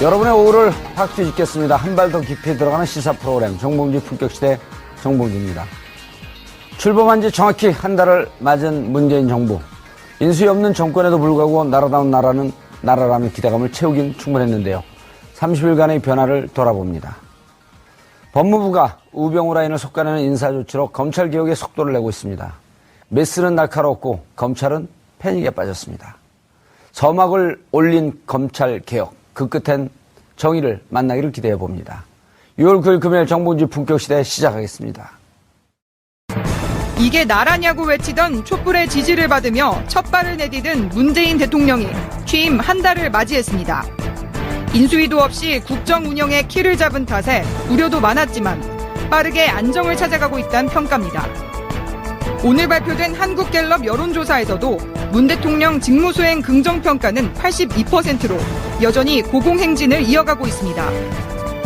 여러분의 오후를 확 뒤집겠습니다. 한 발 더 깊이 들어가는 시사 프로그램 정봉주 품격시대 정봉주입니다. 출범한 지 정확히 한 달을 맞은 문재인 정부. 인수위 없는 정권에도 불구하고 나라다운 나라라는 기대감을 채우긴 충분했는데요. 30일간의 변화를 돌아봅니다. 법무부가 우병우 라인을 속가내는 인사조치로 검찰개혁에 속도를 내고 있습니다. 메스는 날카롭고 검찰은 패닉에 빠졌습니다. 서막을 올린 검찰개혁, 그 끝엔 정의를 만나기를 기대해봅니다. 6월 9일 금요일 정봉주 품격시대 시작하겠습니다. 이게 나라냐고 외치던 촛불의 지지를 받으며 첫 발을 내디딘 문재인 대통령이 취임 한 달을 맞이했습니다. 인수위도 없이 국정 운영에 키를 잡은 탓에 우려도 많았지만 빠르게 안정을 찾아가고 있다는 평가입니다. 오늘 발표된 한국갤럽 여론조사에서도 문 대통령 직무수행 긍정평가는 82%로 여전히 고공행진을 이어가고 있습니다.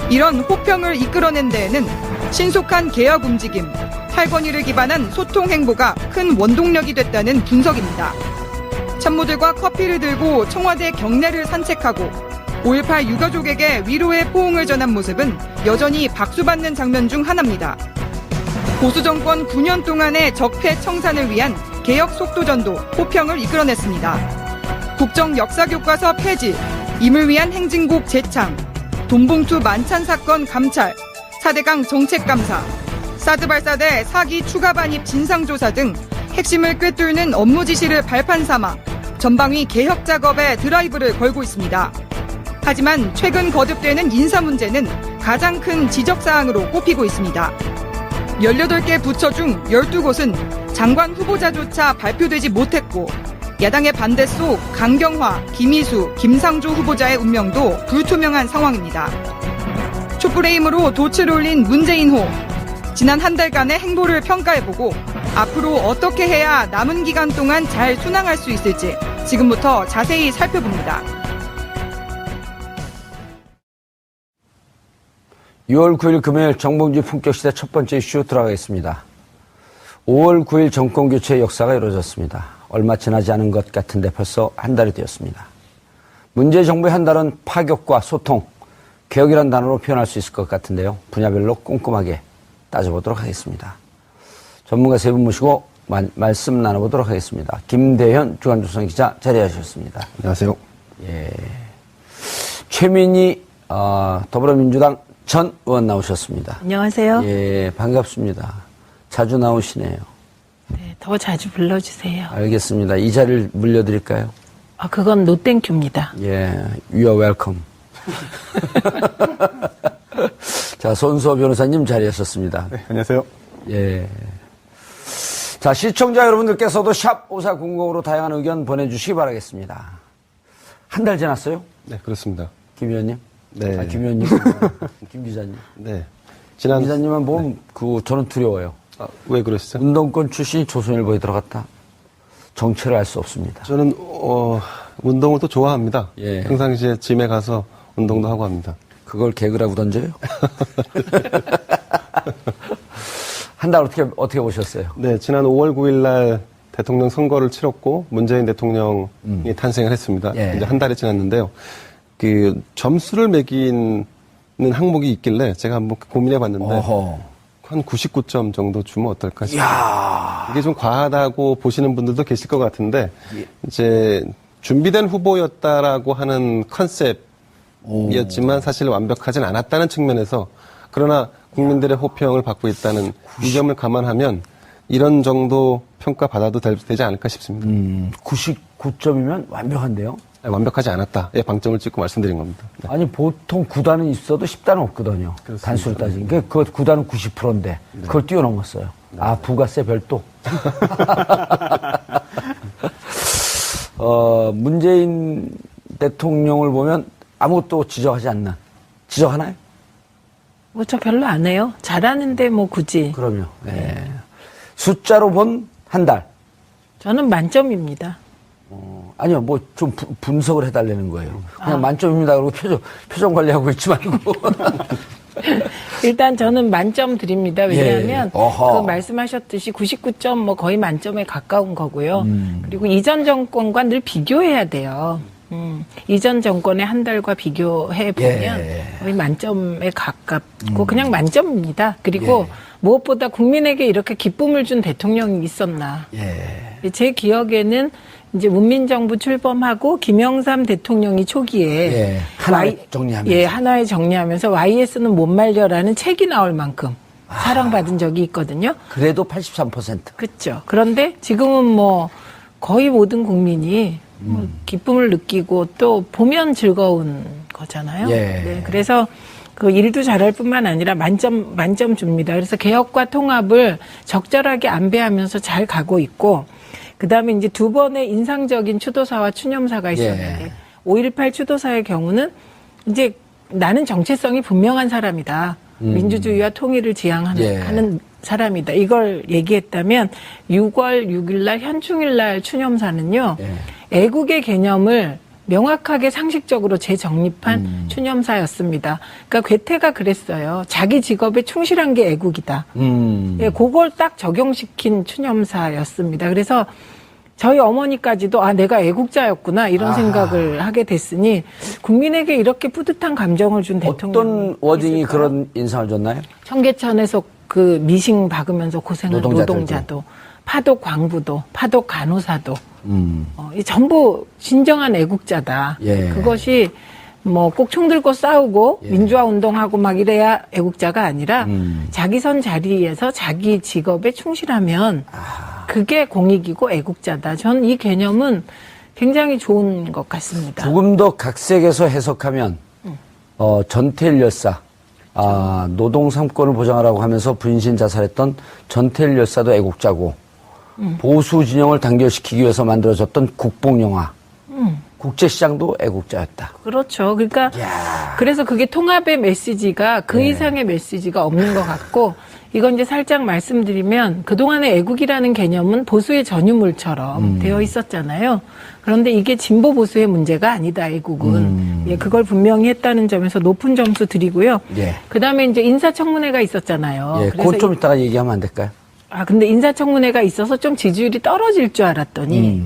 이런 호평을 이끌어낸 데에는 신속한 개혁 움직임, 탈권위를 기반한 소통 행보가 큰 원동력이 됐다는 분석입니다. 참모들과 커피를 들고 청와대 경내를 산책하고 5.18 유가족에게 위로의 포옹을 전한 모습은 여전히 박수받는 장면 중 하나입니다. 보수정권 9년 동안의 적폐 청산을 위한 개혁 속도전도 호평을 이끌어냈습니다. 국정 역사교과서 폐지, 임을 위한 행진곡 재창, 돈봉투 만찬 사건 감찰, 4대강 정책감사, 사드 발사대 사기 추가 반입 진상조사 등 핵심을 꿰뚫는 업무 지시를 발판 삼아 전방위 개혁 작업에 드라이브를 걸고 있습니다. 하지만 최근 거듭되는 인사 문제는 가장 큰 지적사항으로 꼽히고 있습니다. 18개 부처 중 12곳은 장관 후보자조차 발표되지 못했고 야당의 반대 속 강경화, 김희수, 김상조 후보자의 운명도 불투명한 상황입니다. 촛불의 힘으로 돛을 올린 문재인호. 지난 한 달간의 행보를 평가해보고 앞으로 어떻게 해야 남은 기간 동안 잘 순항할 수 있을지 지금부터 자세히 살펴봅니다. 6월 9일 금요일 정봉주 품격시대 첫 번째 이슈 들어가겠습니다. 5월 9일 정권교체의 역사가 이루어졌습니다. 얼마 지나지 않은 것 같은데 벌써 한 달이 되었습니다. 문재인 정부의 한 달은 파격과 소통, 개혁이란 단어로 표현할 수 있을 것 같은데요. 분야별로 꼼꼼하게 따져보도록 하겠습니다. 전문가 세 분 모시고 말씀 나눠보도록 하겠습니다. 김대현 주간조선 기자 자리하셨습니다. 안녕하세요. 예. 최민희 더불어민주당 전 의원 나오셨습니다. 안녕하세요. 예, 반갑습니다. 자주 나오시네요. 네, 더 자주 불러주세요. 알겠습니다. 이 자리를 물려드릴까요? 그건 노땡큐입니다. 예, you are welcome. 자, 손수호 변호사님 자리하셨습니다. 네, 안녕하세요. 예. 자, 시청자 여러분들께서도 샵 5400으로 다양한 의견 보내주시기 바라겠습니다. 한 달 지났어요? 네, 그렇습니다. 김 의원님? 네. 김 의원님. 김 기자님. 네. 김 기자님은 보면 저는 두려워요. 왜 그러시죠? 운동권 출신이 조선일보에 들어갔다. 정체를 알 수 없습니다. 저는, 운동을 또 좋아합니다. 예. 평상시에 짐에 가서 운동도 하고 합니다. 그걸 개그라고 던져요? 한 달 어떻게 보셨어요? 네, 지난 5월 9일 날 대통령 선거를 치렀고, 문재인 대통령이 탄생을 했습니다. 예. 이제 한 달이 지났는데요. 그, 점수를 매기는 항목이 있길래 제가 한번 고민해 봤는데, 한 99점 정도 주면 어떨까 싶어요. 이야. 이게 좀 과하다고 보시는 분들도 계실 것 같은데, 예. 이제 준비된 후보였다라고 하는 컨셉이었지만 사실 완벽하진 않았다는 측면에서, 그러나 국민들의 호평을 받고 있다는 이 점을 감안하면 이런 정도 평가 받아도 되지 않을까 싶습니다. 99점이면 완벽한데요? 네, 완벽하지 않았다의 방점을 찍고 말씀드린 겁니다. 네. 아니, 보통 9단은 있어도 10단은 없거든요. 그렇습니다. 단수로 따지니까. 그 9단은 90%인데, 그걸 뛰어넘었어요. 네. 부가세 별도. 문재인 대통령을 보면 아무것도 지적하지 않는. 지적하나요? 저 별로 안 해요. 잘하는데 굳이. 그럼요. 네. 숫자로 본 한 달. 저는 만점입니다. 아니요, 좀 분석을 해달라는 거예요. 그냥 만점입니다. 그러고 표정 관리하고 있지 말고. 일단 저는 만점 드립니다. 왜냐하면 예. 어허. 그 말씀하셨듯이 99점 거의 만점에 가까운 거고요. 그리고 이전 정권과 늘 비교해야 돼요. 이전 정권의 한 달과 비교해 보면 거의 만점에 가깝고 그냥 만점입니다. 그리고 무엇보다 국민에게 이렇게 기쁨을 준 대통령이 있었나. 제 기억에는 이제 문민정부 출범하고 김영삼 대통령이 초기에 하나에 정리하면서 하나에 정리하면서 YS는 못 말려라는 책이 나올 만큼 사랑받은 적이 있거든요. 그래도 83%. 그렇죠. 그런데 지금은 뭐 거의 모든 국민이 뭐 기쁨을 느끼고 또 보면 즐거운 거잖아요. 네, 그래서 그 일도 잘할 뿐만 아니라 만점 줍니다. 그래서 개혁과 통합을 적절하게 안배하면서 잘 가고 있고, 그 다음에 이제 두 번의 인상적인 추도사와 추념사가 있었는데, 5.18 추도사의 경우는 이제 나는 정체성이 분명한 사람이다. 민주주의와 통일을 지향하는 사람이다. 이걸 얘기했다면 6월 6일 날 현충일 날 추념사는요. 애국의 개념을 명확하게 상식적으로 재정립한 추념사였습니다. 그러니까 괴테가 그랬어요. 자기 직업에 충실한 게 애국이다. 그걸 딱 적용시킨 추념사였습니다. 그래서 저희 어머니까지도 내가 애국자였구나 이런 생각을 하게 됐으니 국민에게 이렇게 뿌듯한 감정을 준 대통령이 어떤 워딩이 있을까요? 그런 인상을 줬나요? 청계천에서 그 미싱 박으면서 고생한 노동자도, 파독 광부도, 파독 간호사도 이 전부 진정한 애국자다. 그것이 뭐 꼭 총 들고 싸우고 민주화 운동하고 막 이래야 애국자가 아니라 자기 선 자리에서 자기 직업에 충실하면 그게 공익이고 애국자다. 전 이 개념은 굉장히 좋은 것 같습니다. 조금 더 각색해서 해석하면 전태일 열사, 노동 3권을 보장하라고 하면서 분신 자살했던 전태일 열사도 애국자고 보수 진영을 단결시키기 위해서 만들어졌던 국뽕영화, 국제시장도 애국자였다. 그렇죠. 그러니까 그래서 그게 통합의 메시지가 그 이상의 메시지가 없는 것 같고, 이건 이제 살짝 말씀드리면 그동안의 애국이라는 개념은 보수의 전유물처럼 되어 있었잖아요. 그런데 이게 진보 보수의 문제가 아니다, 애국은. 그걸 분명히 했다는 점에서 높은 점수 드리고요. 그다음에 이제 인사청문회가 있었잖아요. 그건 좀 이따가 얘기하면 안 될까요? 근데 인사청문회가 있어서 좀 지지율이 떨어질 줄 알았더니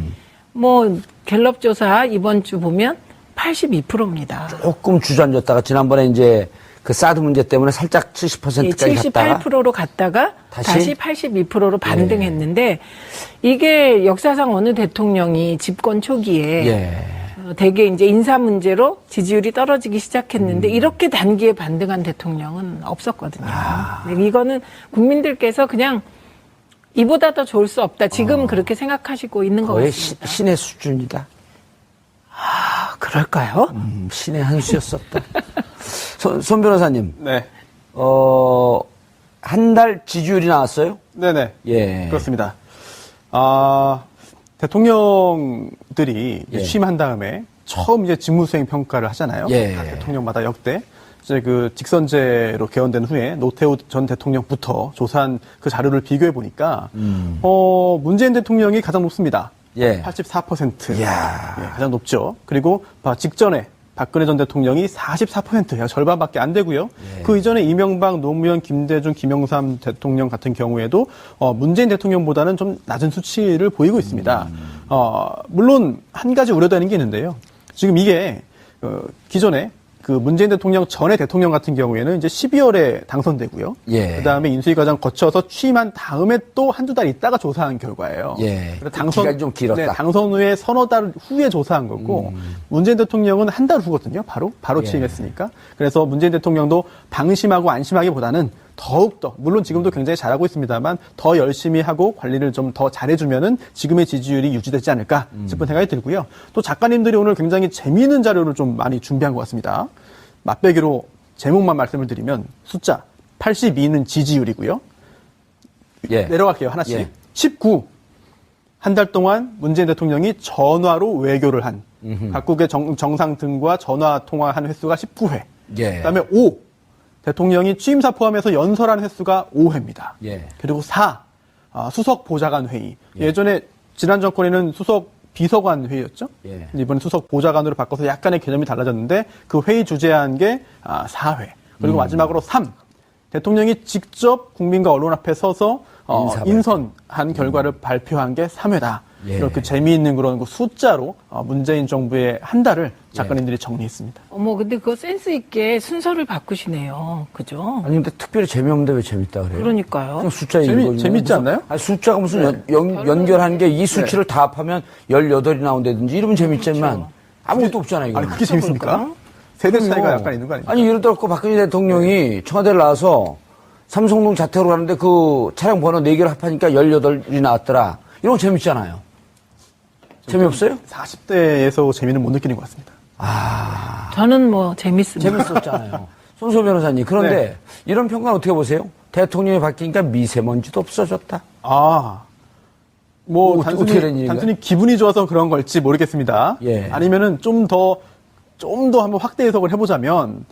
뭐 갤럽 조사 이번 주 보면 82%입니다. 조금 주저앉았다가 지난번에 이제 그 사드 문제 때문에 살짝 70%까지 갔다가 78%로 갔다가 다시 82%로 반등했는데 이게 역사상 어느 대통령이 집권 초기에 되게 이제 인사 문제로 지지율이 떨어지기 시작했는데 이렇게 단기에 반등한 대통령은 없었거든요. 이거는 국민들께서 그냥 이보다 더 좋을 수 없다. 지금 그렇게 생각하시고 있는 것 거의 같습니다. 신의 수준이다. 그럴까요? 신의 한 수였었다. 손 변호사님. 네. 한 달 지지율이 나왔어요? 네네. 예. 그렇습니다. 대통령들이 취임한 다음에 처음 이제 직무수행 평가를 하잖아요. 각 대통령마다 역대. 이제 그 직선제로 개헌된 후에 노태우 전 대통령부터 조사한 그 자료를 비교해 보니까, 문재인 대통령이 가장 높습니다. 84%. 가장 높죠. 그리고 직전에 박근혜 전 대통령이 44%, 절반밖에 안 되고요. 그 이전에 이명박, 노무현, 김대중, 김영삼 대통령 같은 경우에도 문재인 대통령보다는 좀 낮은 수치를 보이고 있습니다. 물론 한 가지 우려되는 게 있는데요. 지금 이게 기존에 그 문재인 대통령 전에 대통령 같은 경우에는 이제 12월에 당선되고요. 그 다음에 인수위 과정 거쳐서 취임한 다음에 또 한두 달 있다가 조사한 결과예요. 그래서 기간이 좀 길었다. 네, 당선 후에 서너 달 후에 조사한 거고, 문재인 대통령은 한 달 후거든요. 바로 취임했으니까. 그래서 문재인 대통령도 방심하고 안심하기보다는 더욱더, 물론 지금도 굉장히 잘하고 있습니다만 더 열심히 하고 관리를 좀 더 잘해주면은 지금의 지지율이 유지되지 않을까 싶은 생각이 들고요. 또 작가님들이 오늘 굉장히 재미있는 자료를 좀 많이 준비한 것 같습니다. 맛배기로 제목만 말씀을 드리면 숫자 82는 지지율이고요. 내려갈게요. 하나씩. 19. 한 달 동안 문재인 대통령이 전화로 외교를 한 각국의 정상 등과 전화 통화한 횟수가 19회. 그다음에 5. 대통령이 취임사 포함해서 연설한 횟수가 5회입니다. 그리고 4. 수석 보좌관 회의. 예전에 지난 정권에는 수석 비서관 회의였죠. 이번에 수석 보좌관으로 바꿔서 약간의 개념이 달라졌는데 그 회의 주재한 게 4회. 그리고 마지막으로 3. 대통령이 직접 국민과 언론 앞에 서서 인선한 결과를 발표한 게 3회다. 예. 이런 그 재미있는 그런 그 숫자로 문재인 정부의 한 달을 작가님들이 정리했습니다. 어머, 근데 그거 센스 있게 순서를 바꾸시네요. 그죠? 아니 근데 특별히 재미없는데 왜 재밌다 그래요? 그러니까요. 그냥 숫자 읽어주는 재밌지 않나요? 아니, 숫자가 무슨 연결한 게 이 수치를 다 합하면 18이 나온다든지 이러면 재밌지만 아무것도 없잖아요. 이거. 아니, 그게 재밌습니까? 세대 차이가 약간 있는 거 아닙니까? 아니 예를 들어 박근혜 대통령이 청와대를 나와서 삼성동 자택으로 가는데 그 차량 번호 4개를 합하니까 18이 나왔더라. 이런 거 재밌잖아요. 재미없어요? 40대에서 재미는 못 느끼는 것 같습니다. 저는 뭐 재밌습니다. 재밌었잖아요. 손소 변호사님. 그런데 네. 이런 평가는 어떻게 보세요? 대통령이 바뀌니까 미세먼지도 없어졌다. 뭐 어떻게 된 일인가요? 단순히 기분이 좋아서 그런 걸지 모르겠습니다. 예. 아니면은 좀 더 한번 확대 해석을 해보자면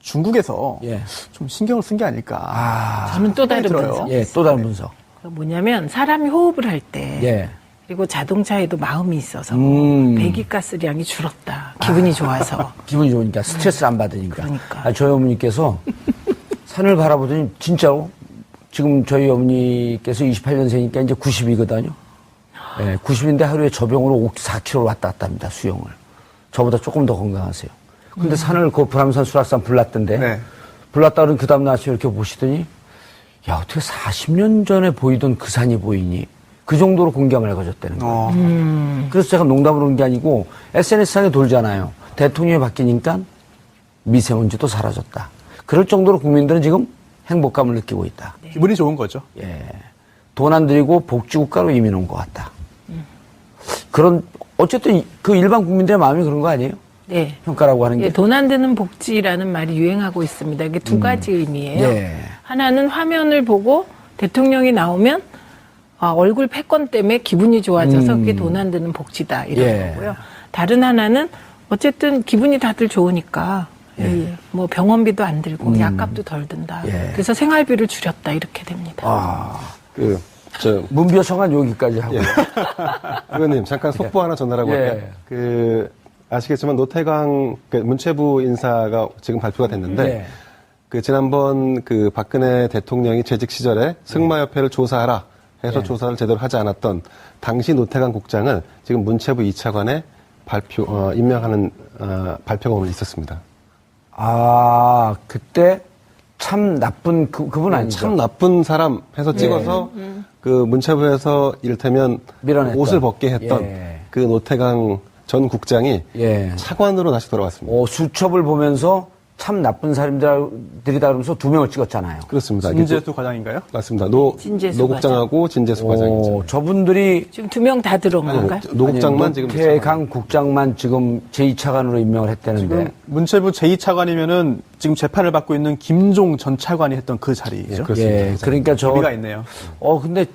중국에서 예. 좀 신경을 쓴 게 아닐까. 저는 또 다른 들어요. 분석. 예, 또 다른 분석. 뭐냐면 사람이 호흡을 할 때 예. 그리고 자동차에도 마음이 있어서 음. 배기가스량이 줄었다. 기분이 좋아서. 기분이 좋으니까 스트레스를 안 받으니까. 그러니까. 저희 어머니께서 산을 바라보더니 진짜로 지금 저희 어머니께서 28년생이니까 이제 90이거든요. 예, 90인데 하루에 저병으로 4km 왔다 갔다 합니다. 수영을. 저보다 조금 더 건강하세요. 근데 산을 그 불암산 수락산 불났던데 네. 불났다 그러면 그 다음날 아침에 이렇게 보시더니 야 어떻게 40년 전에 보이던 그 산이 보이니 그 정도로 공기가 맑아졌다는 거예요. 그래서 제가 농담으로 한 게 아니고 SNS상에 돌잖아요. 대통령이 바뀌니까 미세먼지도 사라졌다. 그럴 정도로 국민들은 지금 행복감을 느끼고 있다. 기분이 좋은 거죠. 예. 돈 안 들이고 복지국가로 이민 온 것 같다. 그런 어쨌든 그 일반 국민들의 마음이 그런 거 아니에요? 네. 평가라고 하는 게. 예, 돈 안 드는 복지라는 말이 유행하고 있습니다. 이게 두 가지 의미예요. 예. 하나는 화면을 보고 대통령이 나오면 얼굴 패권 때문에 기분이 좋아져서 그게 돈 안 드는 복지다 이런 예. 거고요. 다른 하나는 어쨌든 기분이 다들 좋으니까 뭐 병원비도 안 들고 약값도 덜 든다. 예. 그래서 생활비를 줄였다 이렇게 됩니다. 문비어청은 여기까지 하고. 예. 의원님, 잠깐 속보 하나 전달하고 예. 할게요. 아시겠지만 노태강 문체부 인사가 지금 발표가 됐는데, 예. 지난번 박근혜 대통령이 재직 시절에 승마협회를 조사하라 해서 조사를 제대로 하지 않았던 당시 노태강 국장을 지금 문체부 2차관에 임명하는, 발표가 오늘 있었습니다. 그때 참 나쁜 그분 아니죠? 참 나쁜 사람 해서 찍어서 문체부에서 이를테면 밀어냈던. 옷을 벗게 했던 예. 그 노태강 전 국장이 예. 차관으로 다시 돌아왔습니다. 수첩을 보면서 참 나쁜 사람들이다 그러면서 2명을 찍었잖아요. 그렇습니다. 진재수 과장인가요? 맞습니다. 진재수 노 국장하고 진재수 과장이죠. 저분들이 지금 2명 다 들어온 건가요? 노 국장만 지금 노태강 국장만 지금 제2차관으로 임명을 했다는데. 지금 문체부 제2차관이면은 지금 재판을 받고 있는 김종 전 차관이 했던 그 자리죠. 그렇습니다. 예, 그러니까 의미가 있네요. 근데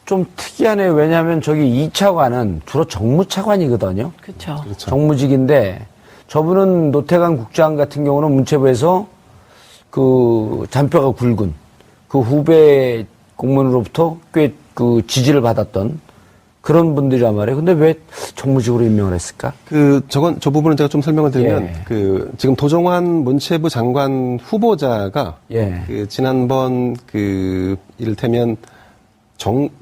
좀 특이하네. 왜냐하면 저기 2차관은 주로 정무차관이거든요. 그렇죠. 정무직인데 저분은 노태강 국장 같은 경우는 문체부에서 그 잔뼈가 굵은 그 후배 공무원으로부터 꽤 그 지지를 받았던 그런 분들이란 말이에요. 근데 왜 정무직으로 임명을 했을까? 저 부분은 제가 좀 설명을 드리면, 예. 지금 도종환 문체부 장관 후보자가, 예. 지난번 이를테면,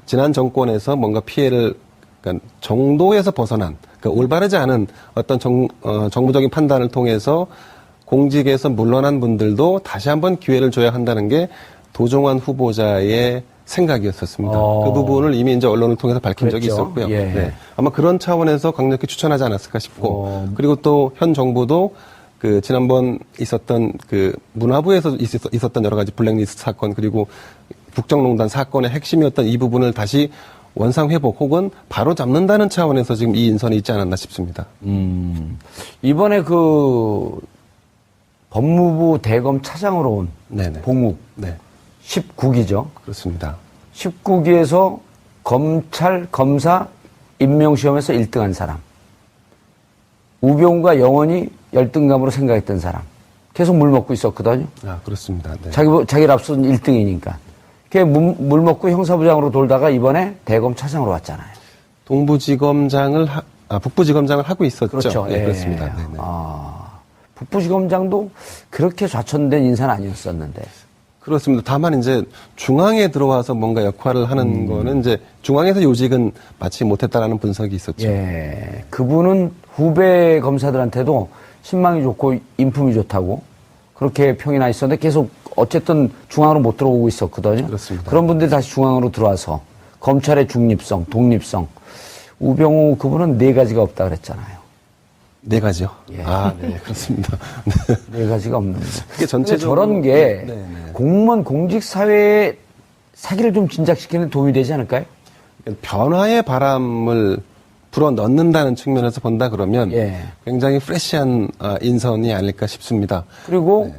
지난 정권에서 뭔가 피해를, 그러니까 정도에서 벗어난, 그러니까 올바르지 않은 어떤 정부적인 판단을 통해서 공직에서 물러난 분들도 다시 한번 기회를 줘야 한다는 게 도종환 후보자의 생각이었었습니다. 그 부분을 이미 이제 언론을 통해서 밝힌 적이 그랬죠. 있었고요. 예. 네. 아마 그런 차원에서 강력히 추천하지 않았을까 싶고, 그리고 또 현 정부도 지난번 있었던 문화부에서 있었던 여러 가지 블랙리스트 사건, 그리고 국정농단 사건의 핵심이었던 이 부분을 다시 원상 회복 혹은 바로 잡는다는 차원에서 지금 이 인선이 있지 않았나 싶습니다. 이번에 법무부 대검 차장으로 온 네네. 봉욱 네. 19기죠. 그렇습니다. 19기에서 검찰, 검사 임명시험에서 1등한 사람. 우병우가 영원히 열등감으로 생각했던 사람. 계속 물 먹고 있었거든요. 그렇습니다. 네. 자기를 앞선 1등이니까. 걔 물 먹고 형사부장으로 돌다가 이번에 대검 차장으로 왔잖아요. 북부지검장을 하고 있었죠. 그렇죠. 네, 예. 그렇습니다. 네네. 북부지검장도 그렇게 좌천된 인사는 아니었었는데. 그렇습니다. 다만 이제 중앙에 들어와서 뭔가 역할을 하는 거는 이제 중앙에서 요직은 마치 못했다라는 분석이 있었죠. 예. 그분은 후배 검사들한테도 신망이 좋고 인품이 좋다고 그렇게 평이 나 있었는데 계속 어쨌든 중앙으로 못 들어오고 있었거든요. 그렇습니다. 그런 분들이 다시 중앙으로 들어와서 검찰의 중립성, 독립성. 우병우 그분은 4가지가 없다 그랬잖아요. 4가지요? 예. 아, 네, 그렇습니다. 네. 4가지가 없는데. 그게 전체적으로 저런 게 네, 네. 공무원 공직사회에 사기를 좀 진작시키는 데 도움이 되지 않을까요? 변화의 바람을 불어 넣는다는 측면에서 본다 그러면 예. 굉장히 프레시한 인선이 아닐까 싶습니다. 그리고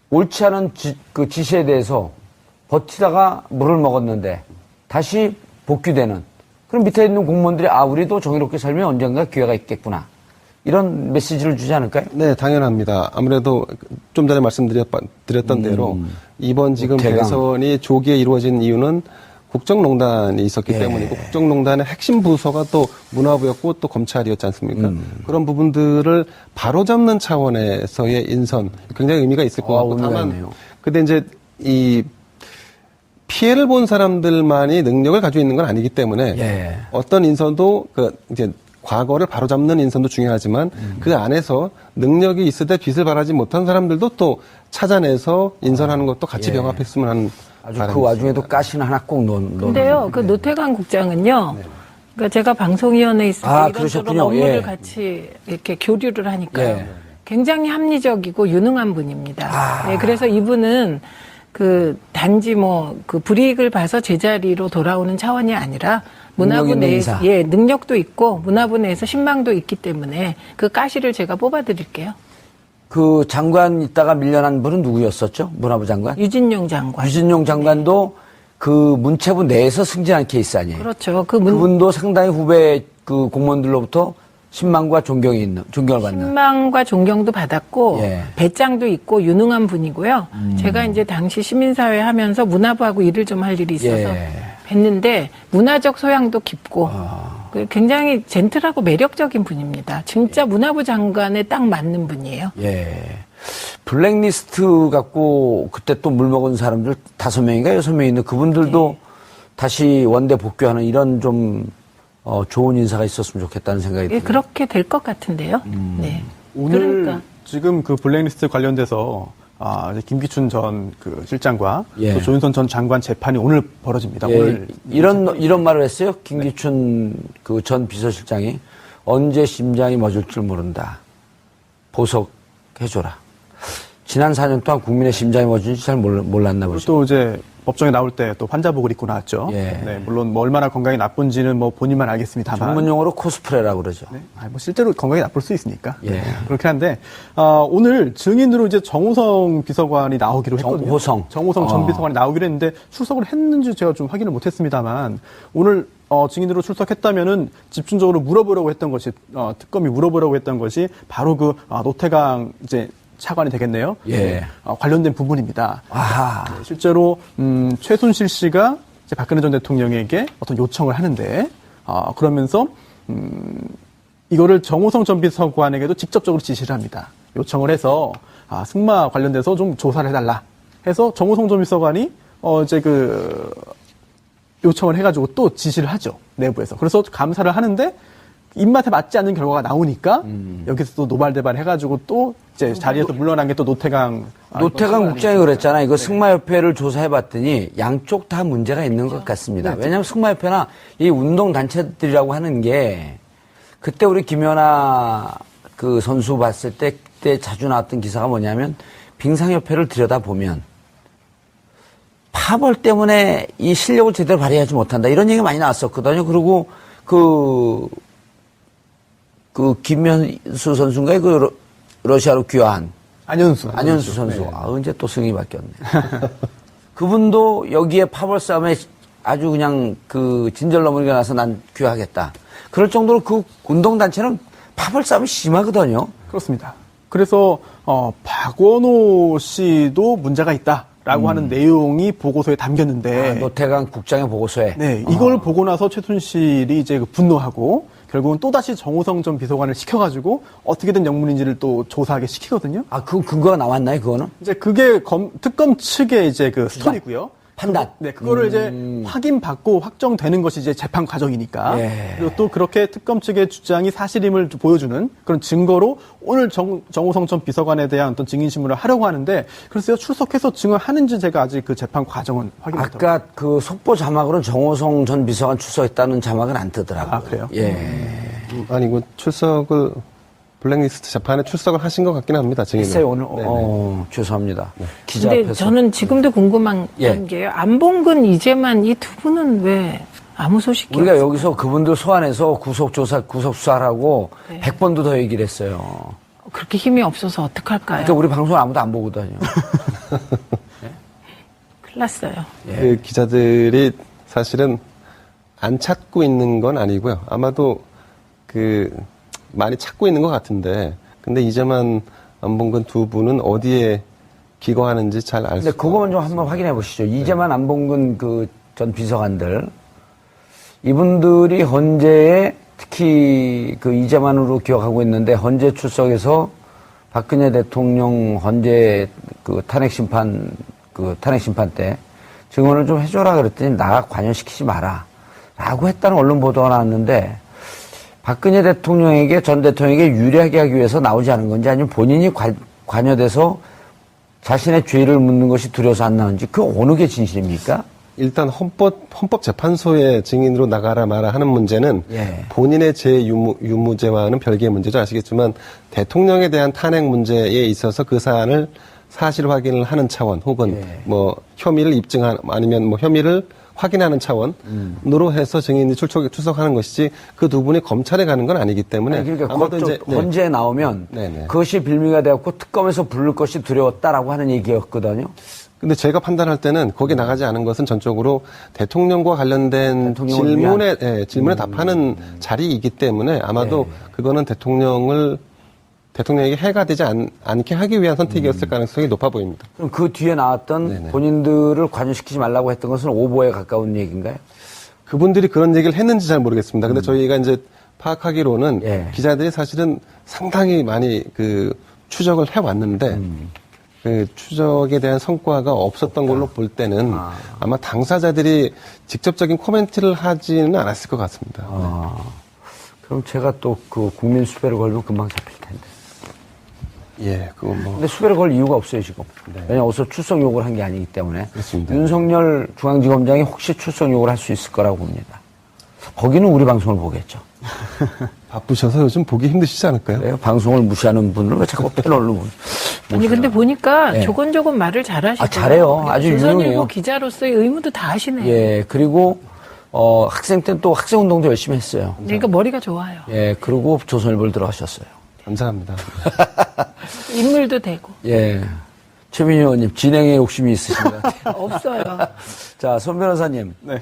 옳지 않은 그 지시에 대해서 버티다가 물을 먹었는데 다시 복귀되는 그럼 밑에 있는 공무원들이 아 우리도 정의롭게 살면 언젠가 기회가 있겠구나 이런 메시지를 주지 않을까요? 네, 당연합니다. 아무래도 좀 전에 말씀드렸던 대로 이번 지금 노태강. 대선이 조기에 이루어진 이유는 국정농단이 있었기 예. 때문이고 국정농단의 핵심 부서가 또 문화부였고 또 검찰이었지 않습니까? 그런 부분들을 바로잡는 차원에서의 인선 굉장히 의미가 있을 것 같고 의미가 다만 있네요. 근데 이제 이 피해를 본 사람들만이 능력을 가지고 있는 건 아니기 때문에 예. 어떤 인선도 이제 과거를 바로잡는 인선도 중요하지만 그 안에서 능력이 있을 때 빛을 발하지 못한 사람들도 또 찾아내서 인선하는 것도 같이 병합했으면 하는 아주 바람이 그 와중에도 있습니다. 가시는 하나 꼭 넣는. 근데요, 그 노태강 국장은요, 그러니까 제가 방송위원회에 있을 때 아, 이런저런 그러셨군요. 업무를 예. 같이 이렇게 교류를 하니까요. 예. 굉장히 합리적이고 유능한 분입니다. 아. 예, 그래서 이분은 그 단지 뭐 그 불이익을 봐서 제자리로 돌아오는 차원이 아니라 문화부 능력 있는 내에서 인사. 예, 능력도 있고 문화부 내에서 신망도 있기 때문에 그 가시를 제가 뽑아 드릴게요. 그 장관 있다가 밀려난 분은 누구였었죠? 문화부 장관? 유진용 장관. 유진용 장관도 그 문체부 내에서 승진한 케이스 아니에요? 그렇죠. 그분도 상당히 후배 그 공무원들로부터 신망과 존경을 받는. 신망과 존경도 받았고 예. 배짱도 있고 유능한 분이고요. 제가 이제 당시 시민사회 하면서 문화부하고 일을 좀 할 일이 있어서 예. 뵀는데 문화적 소양도 깊고 굉장히 젠틀하고 매력적인 분입니다. 진짜 문화부 장관에 딱 맞는 분이에요. 예. 블랙리스트 갖고 그때 또 물먹은 사람들 5명인가 6명 있는 그분들도 다시 원대 복귀하는 이런 좀 좋은 인사가 있었으면 좋겠다는 생각이 예, 들어요. 그렇게 될 것 같은데요. 네. 오늘 그러니까. 지금 그 블랙리스트 관련돼서 이제 김기춘 전 그 실장과 예. 또 조윤선 전 장관 재판이 오늘 벌어집니다. 예, 오늘 이런 말을 했어요. 김기춘 그 전 비서실장이 언제 심장이 멎을 줄 모른다. 보석해줘라. 지난 4년 동안 국민의 심장이 멎은지 잘 몰랐나 보죠. 또 이제 법정에 나올 때 또 환자복을 입고 나왔죠. 예. 네, 물론 뭐 얼마나 건강이 나쁜지는 뭐 본인만 알겠습니다만. 전문 용어로 코스프레라고 그러죠. 네, 뭐 실제로 건강이 나쁠 수 있으니까. 예. 네, 그렇긴 한데 오늘 증인으로 이제 정호성 비서관이 나오기로 했거든요. 정호성. 전 비서관이 나오기로 했는데 출석을 했는지 제가 좀 확인을 못했습니다만 오늘 증인으로 출석했다면은 집중적으로 물어보려고 했던 것이 특검이 물어보려고 했던 것이 바로 그 노태강 이제 차관이 되겠네요. 예. 네, 관련된 부분입니다. 아하. 네, 실제로 최순실 씨가 이제 박근혜 전 대통령에게 어떤 요청을 하는데 그러면서 이거를 정호성 전 비서관에게도 직접적으로 지시를 합니다. 요청을 해서 승마 관련돼서 좀 조사를 해달라 해서 정호성 전 비서관이 이제 그 요청을 해가지고 또 지시를 하죠, 내부에서. 그래서 감사를 하는데 입맛에 맞지 않는 결과가 나오니까 여기서 또 노발대발 해가지고 또 이제 자리에서 물러난 게 또 노태강 국장이 그랬잖아요. 이거 승마협회를 조사해봤더니 양쪽 다 문제가 있는 것 같습니다. 왜냐하면 승마협회나 이 운동단체들이라고 하는 게 그때 우리 김연아 그 선수 봤을 때 그때 자주 나왔던 기사가 뭐냐면 빙상협회를 들여다보면 파벌 때문에 이 실력을 제대로 발휘하지 못한다. 이런 얘기가 많이 나왔었거든요. 그리고 그 김현수 선수인가요? 그 러시아로 귀화한. 안현수 선수. 네. 이제 또 승이 바뀌었네. 그분도 여기에 파벌 싸움에 아주 그냥 그 진절너머리가 나서 난 귀화하겠다. 그럴 정도로 그 운동단체는 파벌 싸움이 심하거든요. 그렇습니다. 그래서 박원호 씨도 문제가 있다라고 하는 내용이 보고서에 담겼는데 노태강 국장의 보고서에. 네, 이걸 보고 나서 최순실이 이제 분노하고 결국은 또다시 정호성 전 비서관을 시켜가지고 어떻게든 영문인지를 또 조사하게 시키거든요. 아, 그 근거가 나왔나요, 그거는? 이제 그게 특검 측의 이제 그 스토리고요. 판단. 네, 그거를 이제 확인받고 확정되는 것이 이제 재판 과정이니까. 예. 그리고 또 그렇게 특검 측의 주장이 사실임을 보여주는 그런 증거로 오늘 정호성 전 비서관에 대한 어떤 증인신문을 하려고 하는데, 글쎄요, 출석해서 증언하는지 제가 아직 그 재판 과정은 확인 못하고. 아까 그 속보 자막으로는 정호성 전 비서관 출석했다는 자막은 안 뜨더라고요. 아, 그래요? 예. 아니고 출석을 블랙리스트 재판에 출석을 하신 것 같긴 합니다. 증인은. 글쎄요, 오늘, 네네. 죄송합니다. 기자 근데 앞에서. 저는 지금도 궁금한 예. 게요. 안봉근, 이재만 이 두 분은 왜 아무 소식이 우리가 없어요? 여기서 그분들 소환해서 구속수사하라고 네. 100번도 더 얘기를 했어요. 그렇게 힘이 없어서 어떡할까요? 그러니까 우리 방송 아무도 안 보거든요. 큰일 났어요. 예. 그 기자들이 사실은 안 찾고 있는 건 아니고요. 아마도 그 많이 찾고 있는 것 같은데, 근데 이재만, 안봉근 두 분은 어디에 기거하는지 잘 알 근데 수. 그거만 좀 한번 확인해 보시죠. 이재만, 안봉근 그 전 비서관들. 이분들이 헌재에 특히 그 이재만으로 기억하고 있는데, 헌재 출석에서 박근혜 대통령 헌재 그 탄핵 심판 때 증언을 좀 해줘라 그랬더니 나가 관여시키지 마라. 라고 했다는 언론 보도가 나왔는데, 박근혜 대통령에게, 전 대통령에게 유리하게 하기 위해서 나오지 않은 건지, 아니면 본인이 관여돼서 자신의 죄를 묻는 것이 두려워서 안 나오는지, 그 어느 게 진실입니까? 일단 헌법재판소에 증인으로 나가라 마라 하는 문제는 예. 본인의 유무죄와는 별개의 문제죠. 아시겠지만 대통령에 대한 탄핵 문제에 있어서 그 사안을 사실 확인을 하는 차원, 혹은 예. 뭐 혐의를 아니면 뭐 혐의를 확인하는 차원으로 해서 증인이 출석하는 것이지, 그 두 분이 검찰에 가는 건 아니기 때문에. 아니, 그러니까 아마도 이제 헌재에 나오면 네네. 그것이 빌미가 되었고 특검에서 부를 것이 두려웠다라고 하는 얘기였거든요. 근데 제가 판단할 때는 거기 나가지 않은 것은 전적으로 대통령과 관련된 대통령을 질문에 답하는 자리이기 때문에 아마도 그거는 대통령에게 해가 되지 않게 하기 위한 선택이었을 가능성이 높아 보입니다. 그럼 그 뒤에 나왔던 네네. 본인들을 관여시키지 말라고 했던 것은 오보에 가까운 얘기인가요? 그분들이 그런 얘기를 했는지 잘 모르겠습니다. 근데 저희가 이제 파악하기로는 예. 기자들이 사실은 상당히 많이 그 추적을 해왔는데 그 추적에 대한 성과가 없었던 걸로 볼 때는 아마 당사자들이 직접적인 코멘트를 하지는 않았을 것 같습니다. 그럼 제가 또 그 국민 수배를 걸면 금방 잡힐 텐데. 예, 그건 뭐. 근데 수배를 걸 이유가 없어요, 지금. 왜냐면 어디서 출석 요구를 한 게 아니기 때문에. 그렇습니다. 윤석열 중앙지검장이 혹시 출석 요구를 할 수 있을 거라고 봅니다. 거기는 우리 방송을 보겠죠. 바쁘셔서 요즘 보기 힘드시지 않을까요? 그래요? 방송을 무시하는 분을 왜 자꾸 패널로 아니 근데 보니까 예. 조곤조곤 말을 잘하시고 아, 잘해요. 아주 조선일보 유능해요. 기자로서의 의무도 다 하시네요. 예, 그리고 학생 때는 또 학생운동도 열심히 했어요. 그러니까 머리가 좋아요. 예, 그리고 조선일보를 들어가셨어요. 감사합니다. 인물도 되고 예. 최민희 의원님, 진행에 욕심이 있으신 것 같아요. 없어요. 자, 손 변호사님. 네.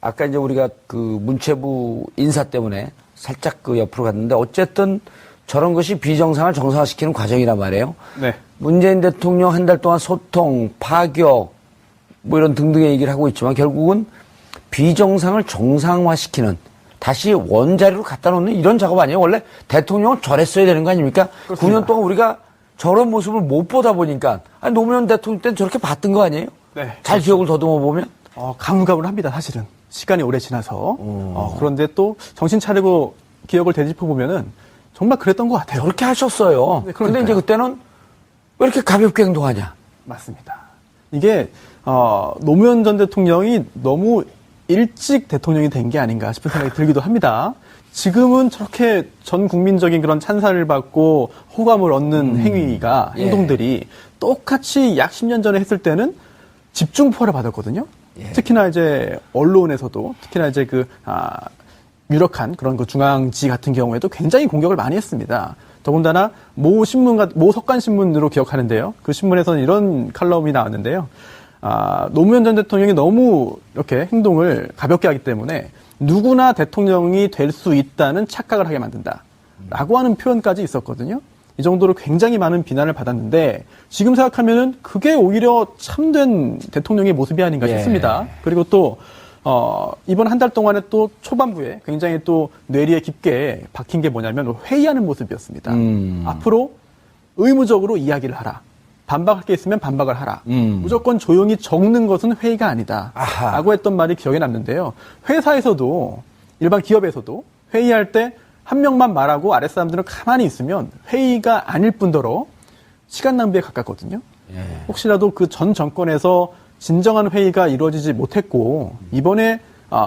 아까 이제 우리가 그 문체부 인사 때문에 살짝 그 옆으로 갔는데, 어쨌든 저런 것이 비정상을 정상화시키는 과정이란 말이에요. 네. 문재인 대통령 한 달 동안 소통, 파격, 뭐 이런 등등의 얘기를 하고 있지만, 결국은 비정상을 정상화시키는, 다시 원자리로 갖다 놓는 이런 작업 아니에요? 원래 대통령은 저랬어야 되는 거 아닙니까? 그렇습니다. 9년 동안 우리가 저런 모습을 못 보다 보니까, 아니, 노무현 대통령 때는 저렇게 봤던 거 아니에요? 네. 잘 기억을 더듬어 보면? 가물가물합니다, 사실은. 시간이 오래 지나서. 그런데 또 정신 차리고 기억을 되짚어 보면은 정말 그랬던 것 같아요. 저렇게 하셨어요. 네, 근데 그러니까요. 이제 그때는 왜 이렇게 가볍게 행동하냐? 맞습니다. 이게 노무현 전 대통령이 너무 일찍 대통령이 된 게 아닌가 싶은 생각이 들기도 합니다. 지금은 저렇게 전 국민적인 그런 찬사를 받고 호감을 얻는 행위가, 예. 행동들이 똑같이 약 10년 전에 했을 때는 집중포화를 받았거든요. 예. 특히나 이제 언론에서도, 특히나 이제 유력한 그런 그 중앙지 같은 경우에도 굉장히 공격을 많이 했습니다. 더군다나 모 석간신문으로 기억하는데요. 그 신문에서는 이런 칼럼이 나왔는데요. 노무현 전 대통령이 너무 이렇게 행동을 가볍게 하기 때문에 누구나 대통령이 될 수 있다는 착각을 하게 만든다. 라고 하는 표현까지 있었거든요. 이 정도로 굉장히 많은 비난을 받았는데, 지금 생각하면은 그게 오히려 참된 대통령의 모습이 아닌가 예. 싶습니다. 그리고 또 이번 한 달 동안에 또 초반부에 굉장히 또 뇌리에 깊게 박힌 게 뭐냐면 회의하는 모습이었습니다. 앞으로 의무적으로 이야기를 하라. 반박할 게 있으면 반박을 하라. 무조건 조용히 적는 것은 회의가 아니다. 아하. 라고 했던 말이 기억에 남는데요. 회사에서도 일반 기업에서도 회의할 때 한 명만 말하고 아랫사람들은 가만히 있으면 회의가 아닐 뿐더러 시간 낭비에 가깝거든요. 혹시라도 그 전 정권에서 진정한 회의가 이루어지지 못했고 이번에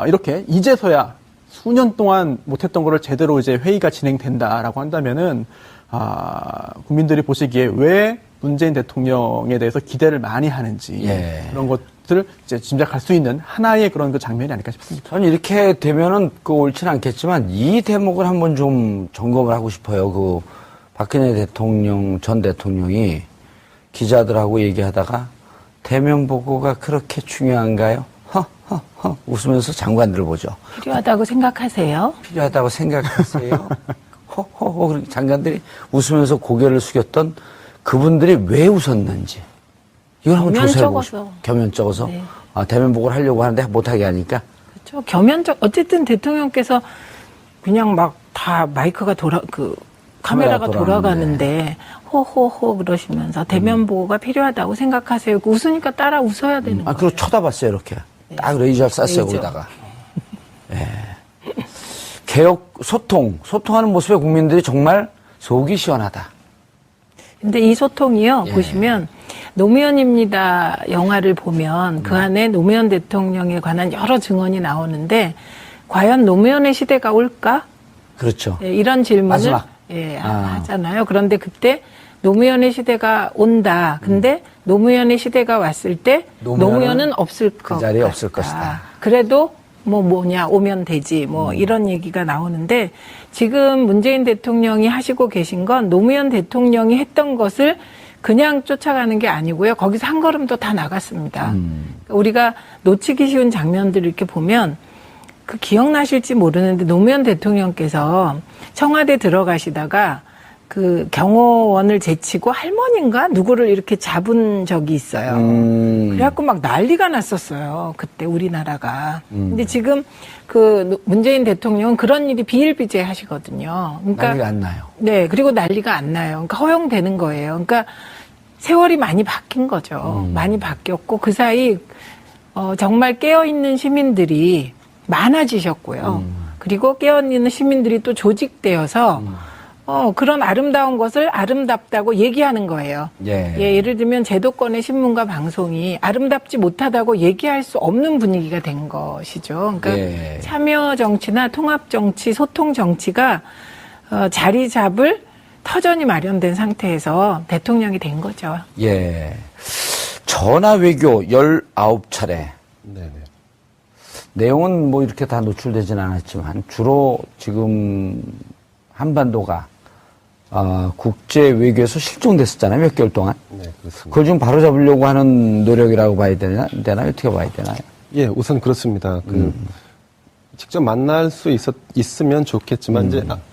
이렇게 이제서야 수년 동안 못했던 거를 제대로 이제 회의가 진행된다라고 한다면은 국민들이 보시기에 왜 문재인 대통령에 대해서 기대를 많이 하는지 그런 것들을 이제 짐작할 수 있는 하나의 그런 그 장면이 아닐까 싶습니다. 저는 이렇게 되면은 옳지는 않겠지만 이 대목을 한번 좀 점검을 하고 싶어요. 그 박근혜 전 대통령이 기자들하고 얘기하다가 대면 보고가 그렇게 중요한가요? 허허허 웃으면서 장관들을 보죠. 필요하다고 생각하세요? 필요하다고 생각하세요? 허허허 장관들이 웃으면서 고개를 숙였던 그분들이 왜 웃었는지 이걸 한번 조사해보고 싶어요. 겸연쩍어서 네. 대면 보고를 하려고 하는데 못하게 하니까. 그렇죠. 겸연적 어쨌든 대통령께서 그냥 막 다 마이크가 카메라가 돌아가는데 호호호 그러시면서 대면 보고가 필요하다고 생각하세요. 웃으니까 따라 웃어야 되는 거예요. 그리고 쳐다봤어요 이렇게. 딱 레이저를 쐈어요 거기다가. 개혁 소통하는 모습에 국민들이 정말 속이 시원하다. 근데 이 소통이요, 보시면, 노무현입니다 영화를 보면 그 안에 노무현 대통령에 관한 여러 증언이 나오는데, 과연 노무현의 시대가 올까? 그렇죠. 이런 질문을 마지막. 하잖아요. 그런데 그때 노무현의 시대가 온다. 근데 노무현의 시대가 왔을 때 노무현은 없을 것 자리에 같다. 없을 것이다. 그래도 오면 되지. 이런 얘기가 나오는데 지금 문재인 대통령이 하시고 계신 건 노무현 대통령이 했던 것을 그냥 쫓아가는 게 아니고요. 거기서 한 걸음 더 다 나갔습니다. 우리가 놓치기 쉬운 장면들을 이렇게 보면 그 기억나실지 모르는데 노무현 대통령께서 청와대 들어가시다가 그 경호원을 제치고 할머니인가 누구를 이렇게 잡은 적이 있어요. 그래갖고 막 난리가 났었어요. 그때 우리나라가. 근데 지금 그 문재인 대통령은 그런 일이 비일비재 하시거든요. 그러니까 난리가 안 나요. 네, 그리고 난리가 안 나요. 그러니까 허용되는 거예요. 그러니까 세월이 많이 바뀐 거죠. 많이 바뀌었고 그 사이 정말 깨어있는 시민들이 많아지셨고요. 그리고 깨어있는 시민들이 또 조직되어서 그런 아름다운 것을 아름답다고 얘기하는 거예요. 예를 들면 제도권의 신문과 방송이 아름답지 못하다고 얘기할 수 없는 분위기가 된 것이죠. 그러니까 참여 정치나 통합 정치, 소통 정치가 자리 잡을 터전이 마련된 상태에서 대통령이 된 거죠. 전화 외교 19차례. 네네. 내용은 뭐 이렇게 다 노출되진 않았지만 주로 지금 한반도가 국제 외교에서 실종됐었잖아요. 몇 개월 동안. 네, 그렇습니다. 그걸 지금 바로 잡으려고 하는 노력이라고 봐야 되나요? 어떻게 봐야 되나요? 예, 우선 그렇습니다. 직접 만날 수 있으면 좋겠지만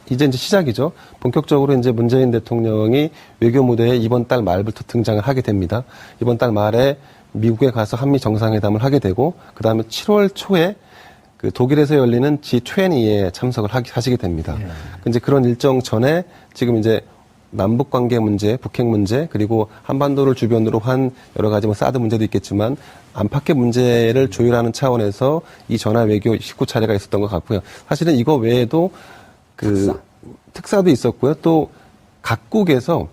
이제 시작이죠. 본격적으로 이제 문재인 대통령이 외교 무대에 이번 달 말부터 등장을 하게 됩니다. 이번 달 말에 미국에 가서 한미 정상회담을 하게 되고 그다음에 7월 초에 그 독일에서 열리는 G20에 참석을 하시게 됩니다. 이제 그런 일정 전에 지금 이제 남북 관계 문제, 북핵 문제, 그리고 한반도를 주변으로 한 여러 가지 뭐 사드 문제도 있겠지만 안팎의 문제를 조율하는 차원에서 이 전화 외교 19차례가 있었던 것 같고요. 사실은 이거 외에도 특사도 있었고요. 또 각국에서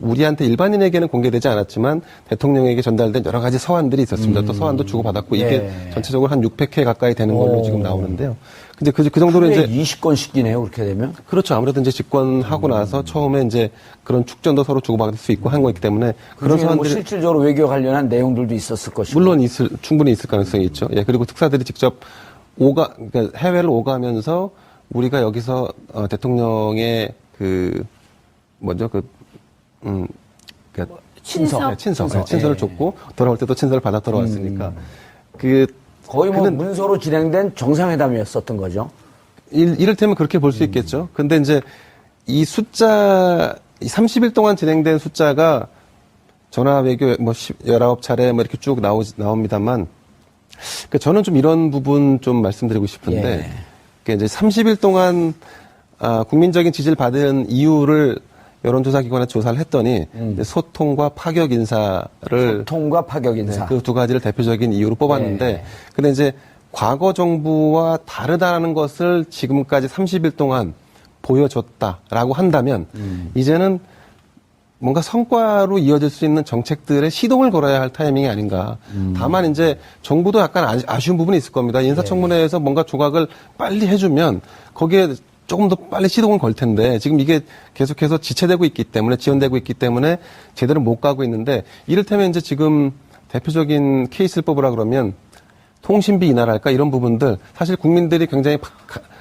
우리한테 일반인에게는 공개되지 않았지만 대통령에게 전달된 여러 가지 서한들이 있었습니다. 또 서한도 주고받았고 이게 전체적으로 한 600회 가까이 되는 걸로 지금 나오는데요. 근데 그 정도로 이제 20건씩이네요. 그렇게 되면. 그렇죠. 아무래도 이제 집권하고 나서 처음에 이제 그런 축전도 서로 주고받을 수 있고 한 거기 때문에 그런 뭐 서한들이 실질적으로 외교 관련한 내용들도 있었을 것이고. 물론 충분히 있을 가능성이 있죠. 그리고 특사들이 직접 그러니까 해외를 오가면서 우리가 여기서 대통령의 친서를 줬고 돌아올 때도 친서를 받아 돌아왔으니까 거의 문서로 진행된 정상회담이었었던 거죠. 이를테면 그렇게 볼 수 있겠죠. 근데 이제 이 30일 동안 진행된 숫자가 전화 외교 19차례 이렇게 쭉 나옵니다만 그러니까 저는 좀 이런 부분 좀 말씀드리고 싶은데, 예. 그러니까 이제 30일 동안 국민적인 지지를 받은 이유를 여론조사 기관에 조사를 했더니 이제 소통과 파격 인사를 소통과 파격 인사. 그 두 가지를 대표적인 이유로 뽑았는데, 네. 근데 이제 과거 정부와 다르다는 것을 지금까지 30일 동안 보여줬다라고 한다면, 이제는 뭔가 성과로 이어질 수 있는 정책들의 시동을 걸어야 할 타이밍이 아닌가. 다만 이제 정부도 약간 아쉬운 부분이 있을 겁니다. 인사청문회에서 뭔가 조각을 빨리 해주면 거기에 조금 더 빨리 시동을 걸 텐데 지금 이게 계속해서 지체되고 있기 때문에 지연되고 있기 때문에 제대로 못 가고 있는데, 이를테면 이제 지금 대표적인 케이스를 뽑으라 그러면 통신비 인하랄까 이런 부분들 사실 국민들이 굉장히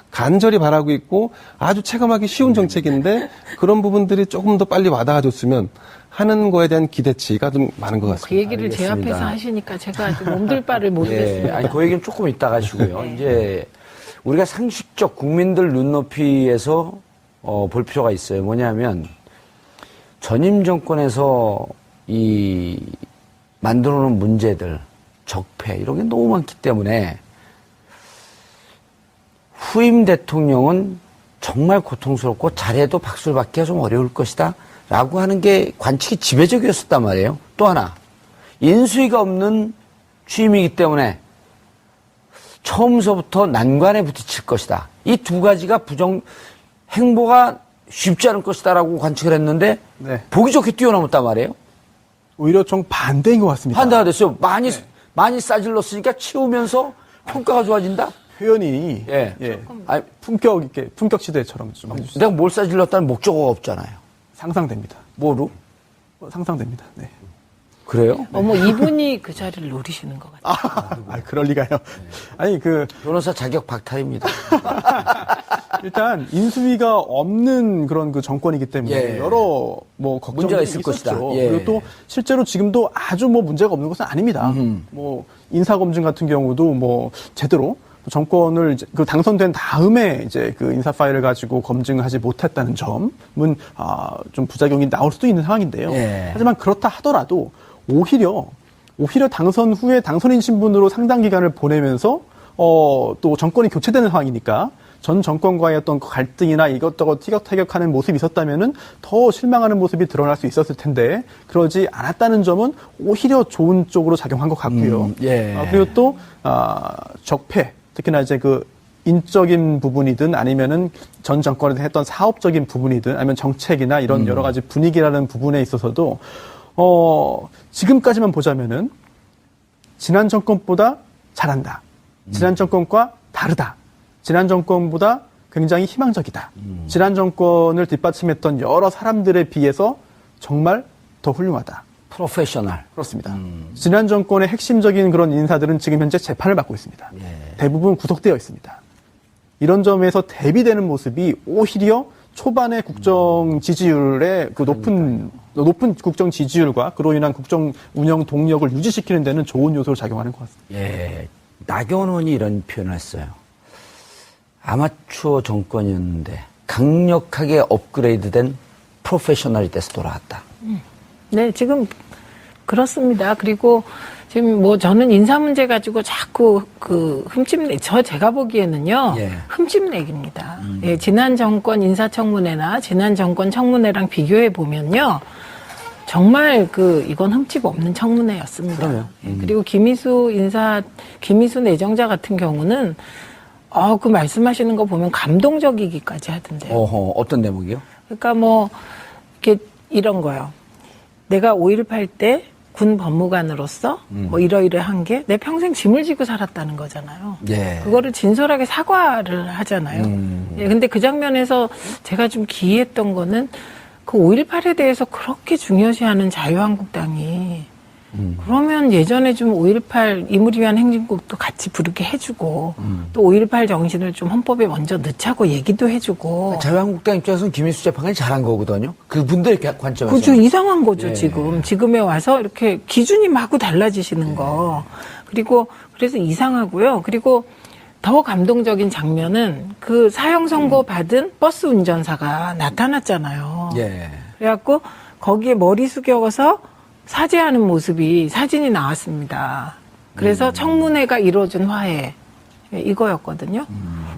간절히 바라고 있고 아주 체감하기 쉬운 정책인데 그런 부분들이 조금 더 빨리 와닿아줬으면 하는 거에 대한 기대치가 좀 많은 것 같습니다. 그 얘기를 제 알겠습니다. 앞에서 하시니까 제가 아직 몸둘 바를 모르겠습니다. 예, 아니, 그 얘기는 조금 이따가 하시고요. 이제 우리가 상식적 국민들 눈높이에서 볼 필요가 있어요. 뭐냐면 전임 정권에서 이 만들어 놓은 문제들, 적폐 이런 게 너무 많기 때문에 후임 대통령은 정말 고통스럽고 잘해도 박수를 받기가 좀 어려울 것이다 라고 하는 게 관측이 지배적이었었단 말이에요. 또 하나, 인수위가 없는 취임이기 때문에 처음서부터 난관에 부딪힐 것이다. 이 두 가지가 행보가 쉽지 않을 것이다라고 관측을 했는데 네. 보기 좋게 뛰어넘었단 말이에요. 오히려 좀 반대인 것 같습니다. 반대가 됐어요. 많이 싸질렀으니까 치우면서 평가가 좋아진다? 표현이 예. 아니, 품격 시대처럼 좀 해주시죠. 내가 뭘 싸질렀다는 목적어가 없잖아요. 상상됩니다. 뭐로? 상상됩니다. 네. 그래요? 어머, 이분이 그 자리를 노리시는 것 같아요. 그럴 리가요. 아니 변호사 자격 박탈입니다. 일단 인수위가 없는 그런 그 정권이기 때문에 예. 여러 뭐 걱정이 문제가 있을 있었죠. 것이다. 예. 그리고 또 실제로 지금도 아주 뭐 문제가 없는 것은 아닙니다. 뭐 인사 검증 같은 경우도 뭐 제대로 정권을 이제 그 당선된 다음에 이제 그 인사 파일을 가지고 검증하지 못했다는 점은 좀 부작용이 나올 수도 있는 상황인데요. 예. 하지만 그렇다 하더라도 오히려 당선 후에 당선인 신분으로 상당 기간을 보내면서 또 정권이 교체되는 상황이니까 전 정권과의 어떤 갈등이나 이것저것 티격태격하는 모습이 있었다면은 더 실망하는 모습이 드러날 수 있었을 텐데 그러지 않았다는 점은 오히려 좋은 쪽으로 작용한 것 같고요. 예. 그리고 또 적폐, 특히나 이제 그 인적인 부분이든 아니면은 전 정권에서 했던 사업적인 부분이든 아니면 정책이나 이런 여러 가지 분위기라는 부분에 있어서도 지금까지만 보자면은 지난 정권보다 잘한다. 지난 정권과 다르다. 지난 정권보다 굉장히 희망적이다. 지난 정권을 뒷받침했던 여러 사람들에 비해서 정말 더 훌륭하다. 프로페셔널. 그렇습니다. 지난 정권의 핵심적인 그런 인사들은 지금 현재 재판을 받고 있습니다. 예. 대부분 구속되어 있습니다. 이런 점에서 대비되는 모습이 오히려 초반의 국정 지지율의 그 높은 국정 지지율과 그로 인한 국정 운영 동력을 유지시키는 데는 좋은 요소로 작용하는 것 같습니다. 예. 나경원 의원이 이런 표현을 했어요. 아마추어 정권이었는데 강력하게 업그레이드된 프로페셔널이 돼서 돌아왔다. 네, 지금 그렇습니다. 그리고 지금 뭐 저는 인사 문제 가지고 자꾸 제가 보기에는요, 예. 흠집내기입니다. 예, 지난 정권 인사청문회나 지난 정권 청문회랑 비교해 보면요, 정말 이건 흠집 없는 청문회였습니다. 그럼요. 예, 그리고 김희수 내정자 같은 경우는 그 말씀하시는 거 보면 감동적이기까지 하던데요. 어허, 어떤 대목이요? 그러니까 뭐 이렇게 이런 거요. 내가 5.18 때 군 법무관으로서 뭐 이러이러한 게 내 평생 짐을 지고 살았다는 거잖아요. 예. 그거를 진솔하게 사과를 하잖아요. 예, 근데 그 장면에서 제가 좀 기이했던 거는 그 5.18에 대해서 그렇게 중요시하는 자유한국당이 그러면 예전에 좀 5.18 임을 위한 행진곡도 같이 부르게 해주고 또 5.18 정신을 좀 헌법에 먼저 넣자고 얘기도 해주고 자유한국당 입장에서는 김인수 재판관이 잘한 거거든요. 그분들의 관점에서. 그죠, 이상한 거죠, 예. 지금에 와서 이렇게 기준이 마구 달라지시는 거. 그래서 이상하고요. 그리고 더 감동적인 장면은 그 사형 선고 받은 버스 운전사가 나타났잖아요. 예. 그래갖고 거기에 머리 숙여서 사죄하는 모습이 사진이 나왔습니다. 그래서 청문회가 이루어진 화해 이거였거든요.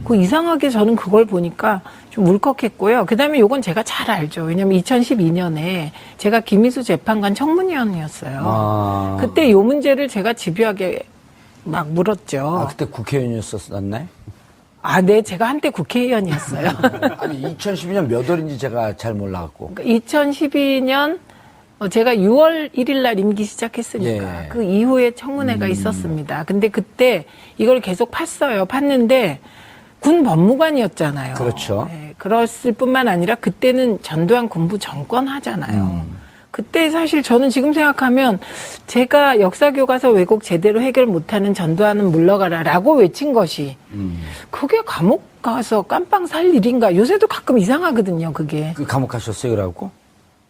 그 이상하게 저는 그걸 보니까 좀 울컥했고요. 그다음에 요건 제가 잘 알죠. 왜냐하면 2012년에 제가 김희수 재판관 청문위원이었어요. 아. 그때 요 문제를 제가 집요하게 막 물었죠. 아, 그때 국회의원이었었나요? 아, 네, 제가 한때 국회의원이었어요. 아니, 2012년 몇 월인지 제가 잘 몰라갖고. 2012년 제가 6월 1일 날 임기 시작했으니까 예. 그 이후에 청문회가 있었습니다. 근데 그때 이걸 계속 팠어요. 팠는데 군 법무관이었잖아요. 그렇죠. 네, 그랬을 뿐만 아니라 그때는 전두환 군부 정권 하잖아요. 그때 사실 저는 지금 생각하면 제가 역사교과서 왜곡 제대로 해결 못하는 전두환은 물러가라라고 외친 것이 그게 감옥 가서 깜빵 살 일인가. 요새도 가끔 이상하거든요, 그게. 그 감옥 가셨어요, 그래갖고?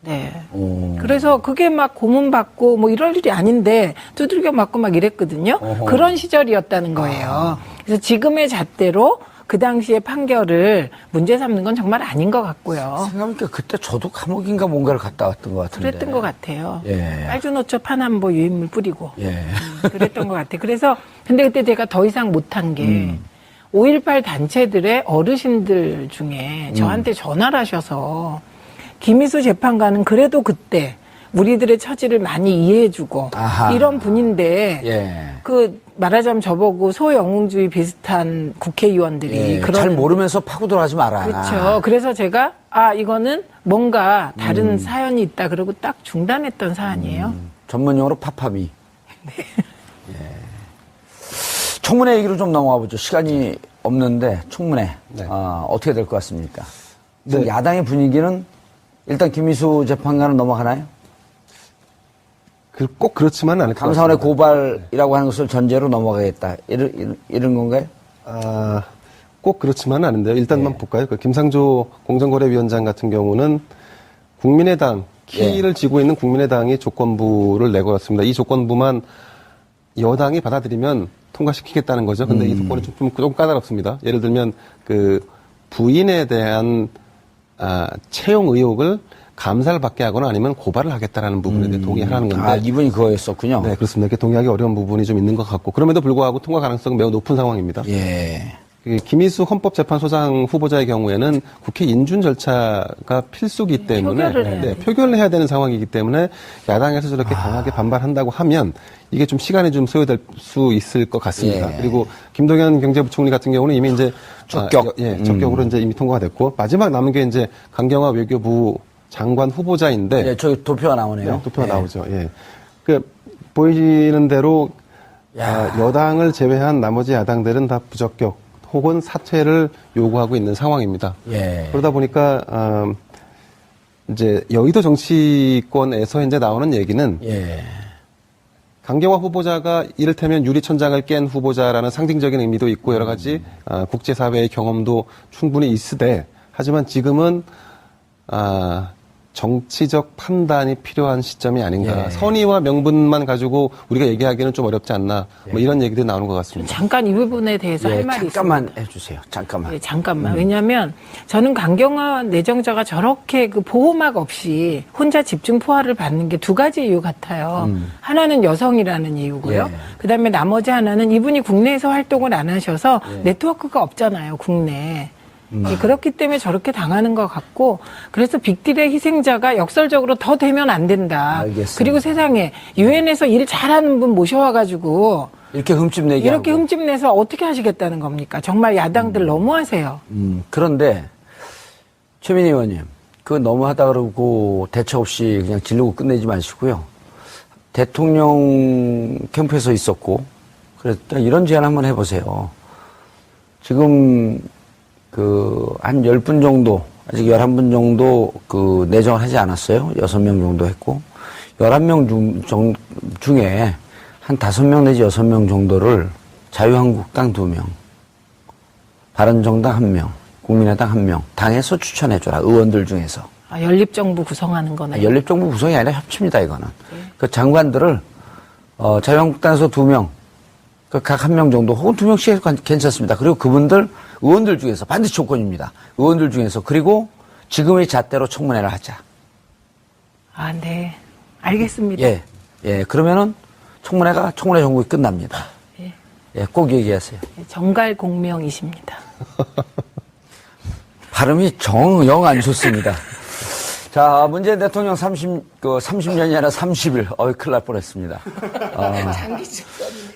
네. 오. 그래서 그게 막 고문받고 뭐 이럴 일이 아닌데 두들겨 맞고 막 이랬거든요. 어허. 그런 시절이었다는 거예요. 그래서 지금의 잣대로 그 당시의 판결을 문제 삼는 건 정말 아닌 것 같고요. 생각해보니까 그때 저도 감옥인가 뭔가를 갔다 왔던 것 같은데. 그랬던 것 같아요. 예. 빨주노초 파남보 유인물 뿌리고. 예. 그랬던 것 같아요. 그래서 근데 그때 제가 더 이상 못한 게 5.18 단체들의 어르신들 중에 저한테 전화를 하셔서 김희수 재판관은 그래도 그때 우리들의 처지를 많이 이해해주고 아하. 이런 분인데 예. 그 말하자면 저보고 소영웅주의 비슷한 국회의원들이 예. 그런 잘 모르면서 파고 들어가지 마라. 그렇죠. 그래서 제가 이거는 뭔가 다른 사연이 있다 그러고 딱 중단했던 사안이에요. 전문용어로 팝팝이. 예. 청문회 얘기로 좀 넘어가 보죠. 시간이 없는데 청문회 네. 어떻게 될 것 같습니까? 지금 네. 야당의 분위기는 일단 김희수 재판관은 넘어가나요? 꼭 그렇지만은 않을 것 감사원의 같습니다. 고발이라고 하는 것을 전제로 넘어가겠다. 이런 건가요? 아, 꼭 그렇지만은 않은데요. 일단만 예. 볼까요? 그 김상조 공정거래위원장 같은 경우는 국민의당 키를 쥐고 있는 국민의당이 조건부를 내걸었습니다. 이 조건부만 여당이 받아들이면 통과시키겠다는 거죠. 근데 이 조건이 좀 까다롭습니다. 예를 들면 그 부인에 대한 채용 의혹을 감사를 받게 하거나 아니면 고발을 하겠다라는 부분에 대해 동의하라는 건데. 이분이 그거였었군요. 네, 그렇습니다. 이렇게 동의하기 어려운 부분이 좀 있는 것 같고 그럼에도 불구하고 통과 가능성은 매우 높은 상황입니다. 예. 그 김희수 헌법재판소장 후보자의 경우에는 국회 인준 절차가 필수기 때문에 표결을 해야 돼요. 표결을 해야 되는 상황이기 때문에 야당에서 저렇게 강하게 반발한다고 하면 이게 좀 시간이 좀 소요될 수 있을 것 같습니다. 예. 그리고 김동연 경제부총리 같은 경우는 이미 이제 적격. 적격으로 이제 이미 통과가 됐고 마지막 남은 게 이제 강경화 외교부 장관 후보자인데 예, 저기 도표가 나오네요. 네, 도표가 예. 나오죠. 예. 그 보이시는 대로 여당을 제외한 나머지 야당들은 다 부적격 혹은 사퇴를 요구하고 있는 상황입니다. 예. 그러다 보니까 이제 여의도 정치권에서 이제 나오는 얘기는 예. 강경화 후보자가 이를테면 유리천장을 깬 후보자라는 상징적인 의미도 있고 여러 가지 국제사회의 경험도 충분히 있으되 하지만 지금은 정치적 판단이 필요한 시점이 아닌가. 예. 선의와 명분만 가지고 우리가 얘기하기는 좀 어렵지 않나. 뭐 이런 얘기들이 나오는 것 같습니다. 잠깐 이 부분에 대해서 할 말이 잠깐만 있습니다. 해주세요. 잠깐만. 네, 잠깐만. 왜냐하면 저는 강경화 내정자가 저렇게 그 보호막 없이 혼자 집중 포화를 받는 게 두 가지 이유 같아요. 하나는 여성이라는 이유고요. 예. 그다음에 나머지 하나는 이분이 국내에서 활동을 안 하셔서 네트워크가 없잖아요. 국내에. 예, 그렇기 때문에 저렇게 당하는 것 같고 그래서 빅딜의 희생자가 역설적으로 더 되면 안 된다. 알겠습니다. 그리고 세상에 유엔에서 일 잘하는 분 모셔와가지고 이렇게 흠집내기 이렇게 하고. 흠집내서 어떻게 하시겠다는 겁니까? 정말 야당들 너무하세요. 그런데 최민희 의원님, 그거 너무하다 그러고 대책 없이 그냥 지르고 끝내지 마시고요. 대통령 캠프에서 있었고 그랬다 이런 제안 한번 해보세요. 지금 한 10분 정도, 아직 11분 정도 내정을 하지 않았어요. 6명 정도 했고, 11명 중에 한 5명 내지 6명 정도를 자유한국당 2명, 바른정당 1명, 국민의당 1명, 당에서 추천해줘라. 의원들 중에서. 연립정부 구성하는 거네요. 연립정부 구성이 아니라 협치입니다, 이거는. 그 장관들을, 자유한국당에서 2명, 각 1명 정도, 혹은 2명씩 해도 괜찮습니다. 그리고 그분들, 의원들 중에서, 반드시 조건입니다. 의원들 중에서, 그리고 지금의 잣대로 청문회를 하자. 네. 알겠습니다. 예. 그러면은 청문회 정국이 끝납니다. 예, 꼭 얘기하세요. 정갈공명이십니다. 발음이 영 안 좋습니다. 자, 문재인 대통령 30년이 아니라 30일. 큰일 날 뻔했습니다.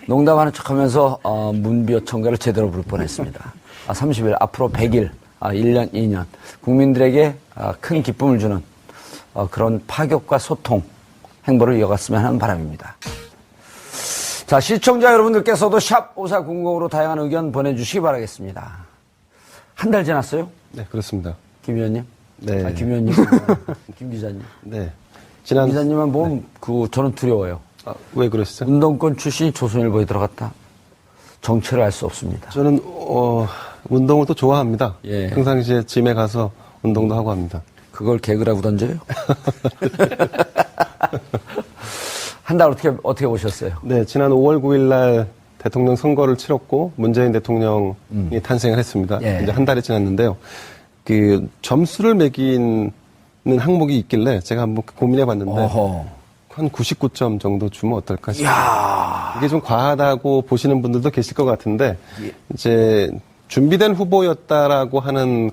농담하는 척 하면서, 문비호 청가를 제대로 부를 뻔했습니다. 30일, 앞으로 100일, 1년, 2년. 국민들에게 큰 기쁨을 주는 그런 파격과 소통 행보를 이어갔으면 하는 바람입니다. 자, 시청자 여러분들께서도 샵 5400으로 다양한 의견 보내주시기 바라겠습니다. 한 달 지났어요? 네, 그렇습니다. 김 의원님? 네. 김 의원님? 김 기자님? 네. 김 기자님은 보면 저는 두려워요. 왜 그러시죠? 운동권 출신이 조선일보에 들어갔다. 정체를 알 수 없습니다. 저는, 운동을 또 좋아합니다. 예. 평상시에 짐에 가서 운동도 하고 합니다. 그걸 개그라고 던져요? 한 달 어떻게 보셨어요? 네, 지난 5월 9일 날 대통령 선거를 치렀고 문재인 대통령이 탄생을 했습니다. 예. 이제 한 달이 지났는데요. 그 점수를 매기는 항목이 있길래 제가 한번 고민해 봤는데 한 99점 정도 주면 어떨까 싶어요. 이게 좀 과하다고 보시는 분들도 계실 것 같은데 이제 준비된 후보였다라고 하는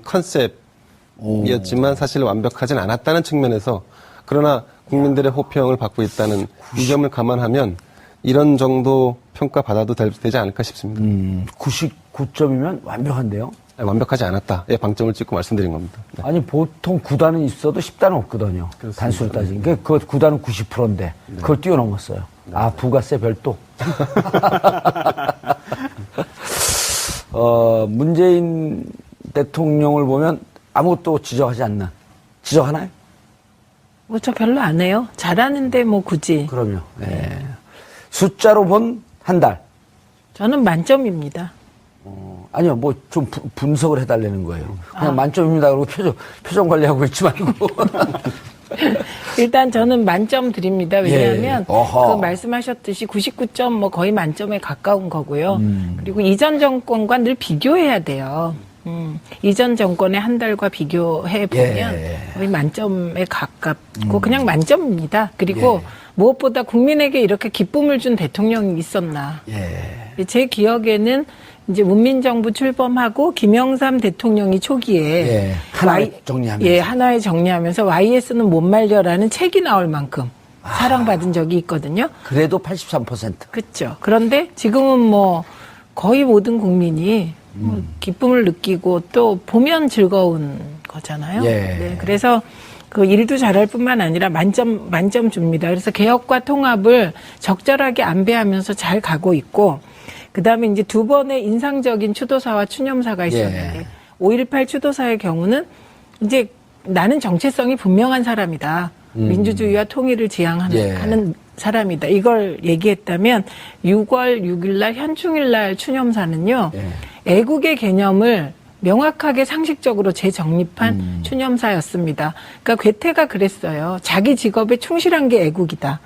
컨셉이었지만 사실 완벽하진 않았다는 측면에서 그러나 국민들의 호평을 받고 있다는 이 점을 감안하면 이런 정도 평가 받아도 되지 않을까 싶습니다. 99점이면 완벽한데요? 네, 완벽하지 않았다의 방점을 찍고 말씀드린 겁니다. 네. 아니, 보통 9단은 있어도 10단은 없거든요. 그렇습니다. 단수로 따지니까. 그 9단은 90%인데, 그걸 뛰어넘었어요. 부가세 별도. 문재인 대통령을 보면 아무것도 지적하지 않는. 지적하나요? 저 별로 안 해요. 잘하는데 굳이. 그럼요. 네. 숫자로 본 한 달. 저는 만점입니다. 아니요, 좀 분석을 해달라는 거예요. 그냥 만점입니다. 그러고 표정 관리하고 있지 말고. 일단 저는 만점 드립니다. 왜냐하면 어허. 그 말씀하셨듯이 99점 거의 만점에 가까운 거고요. 그리고 이전 정권과 늘 비교해야 돼요. 이전 정권의 한 달과 비교해 보면 거의 만점에 가깝고 그냥 만점입니다. 그리고 무엇보다 국민에게 이렇게 기쁨을 준 대통령이 있었나. 제 기억에는 이제 문민정부 출범하고 김영삼 대통령이 초기에 하나에 정리하면서. 하나에 정리하면서 YS는 못 말려라는 책이 나올 만큼 사랑받은 적이 있거든요. 그래도 83%. 그렇죠. 그런데 지금은 거의 모든 국민이 기쁨을 느끼고 또 보면 즐거운 거잖아요. 네, 그래서 그 일도 잘할 뿐만 아니라 만점 줍니다. 그래서 개혁과 통합을 적절하게 안배하면서 잘 가고 있고, 그 다음에 이제 두 번의 인상적인 추도사와 추념사가 있었는데, 5.18 추도사의 경우는 이제 나는 정체성이 분명한 사람이다. 민주주의와 통일을 지향하는 사람이다. 이걸 얘기했다면 6월 6일 날 현충일 날 추념사는요. 애국의 개념을 명확하게 상식적으로 재정립한 추념사였습니다. 그러니까 괴테가 그랬어요. 자기 직업에 충실한 게 애국이다.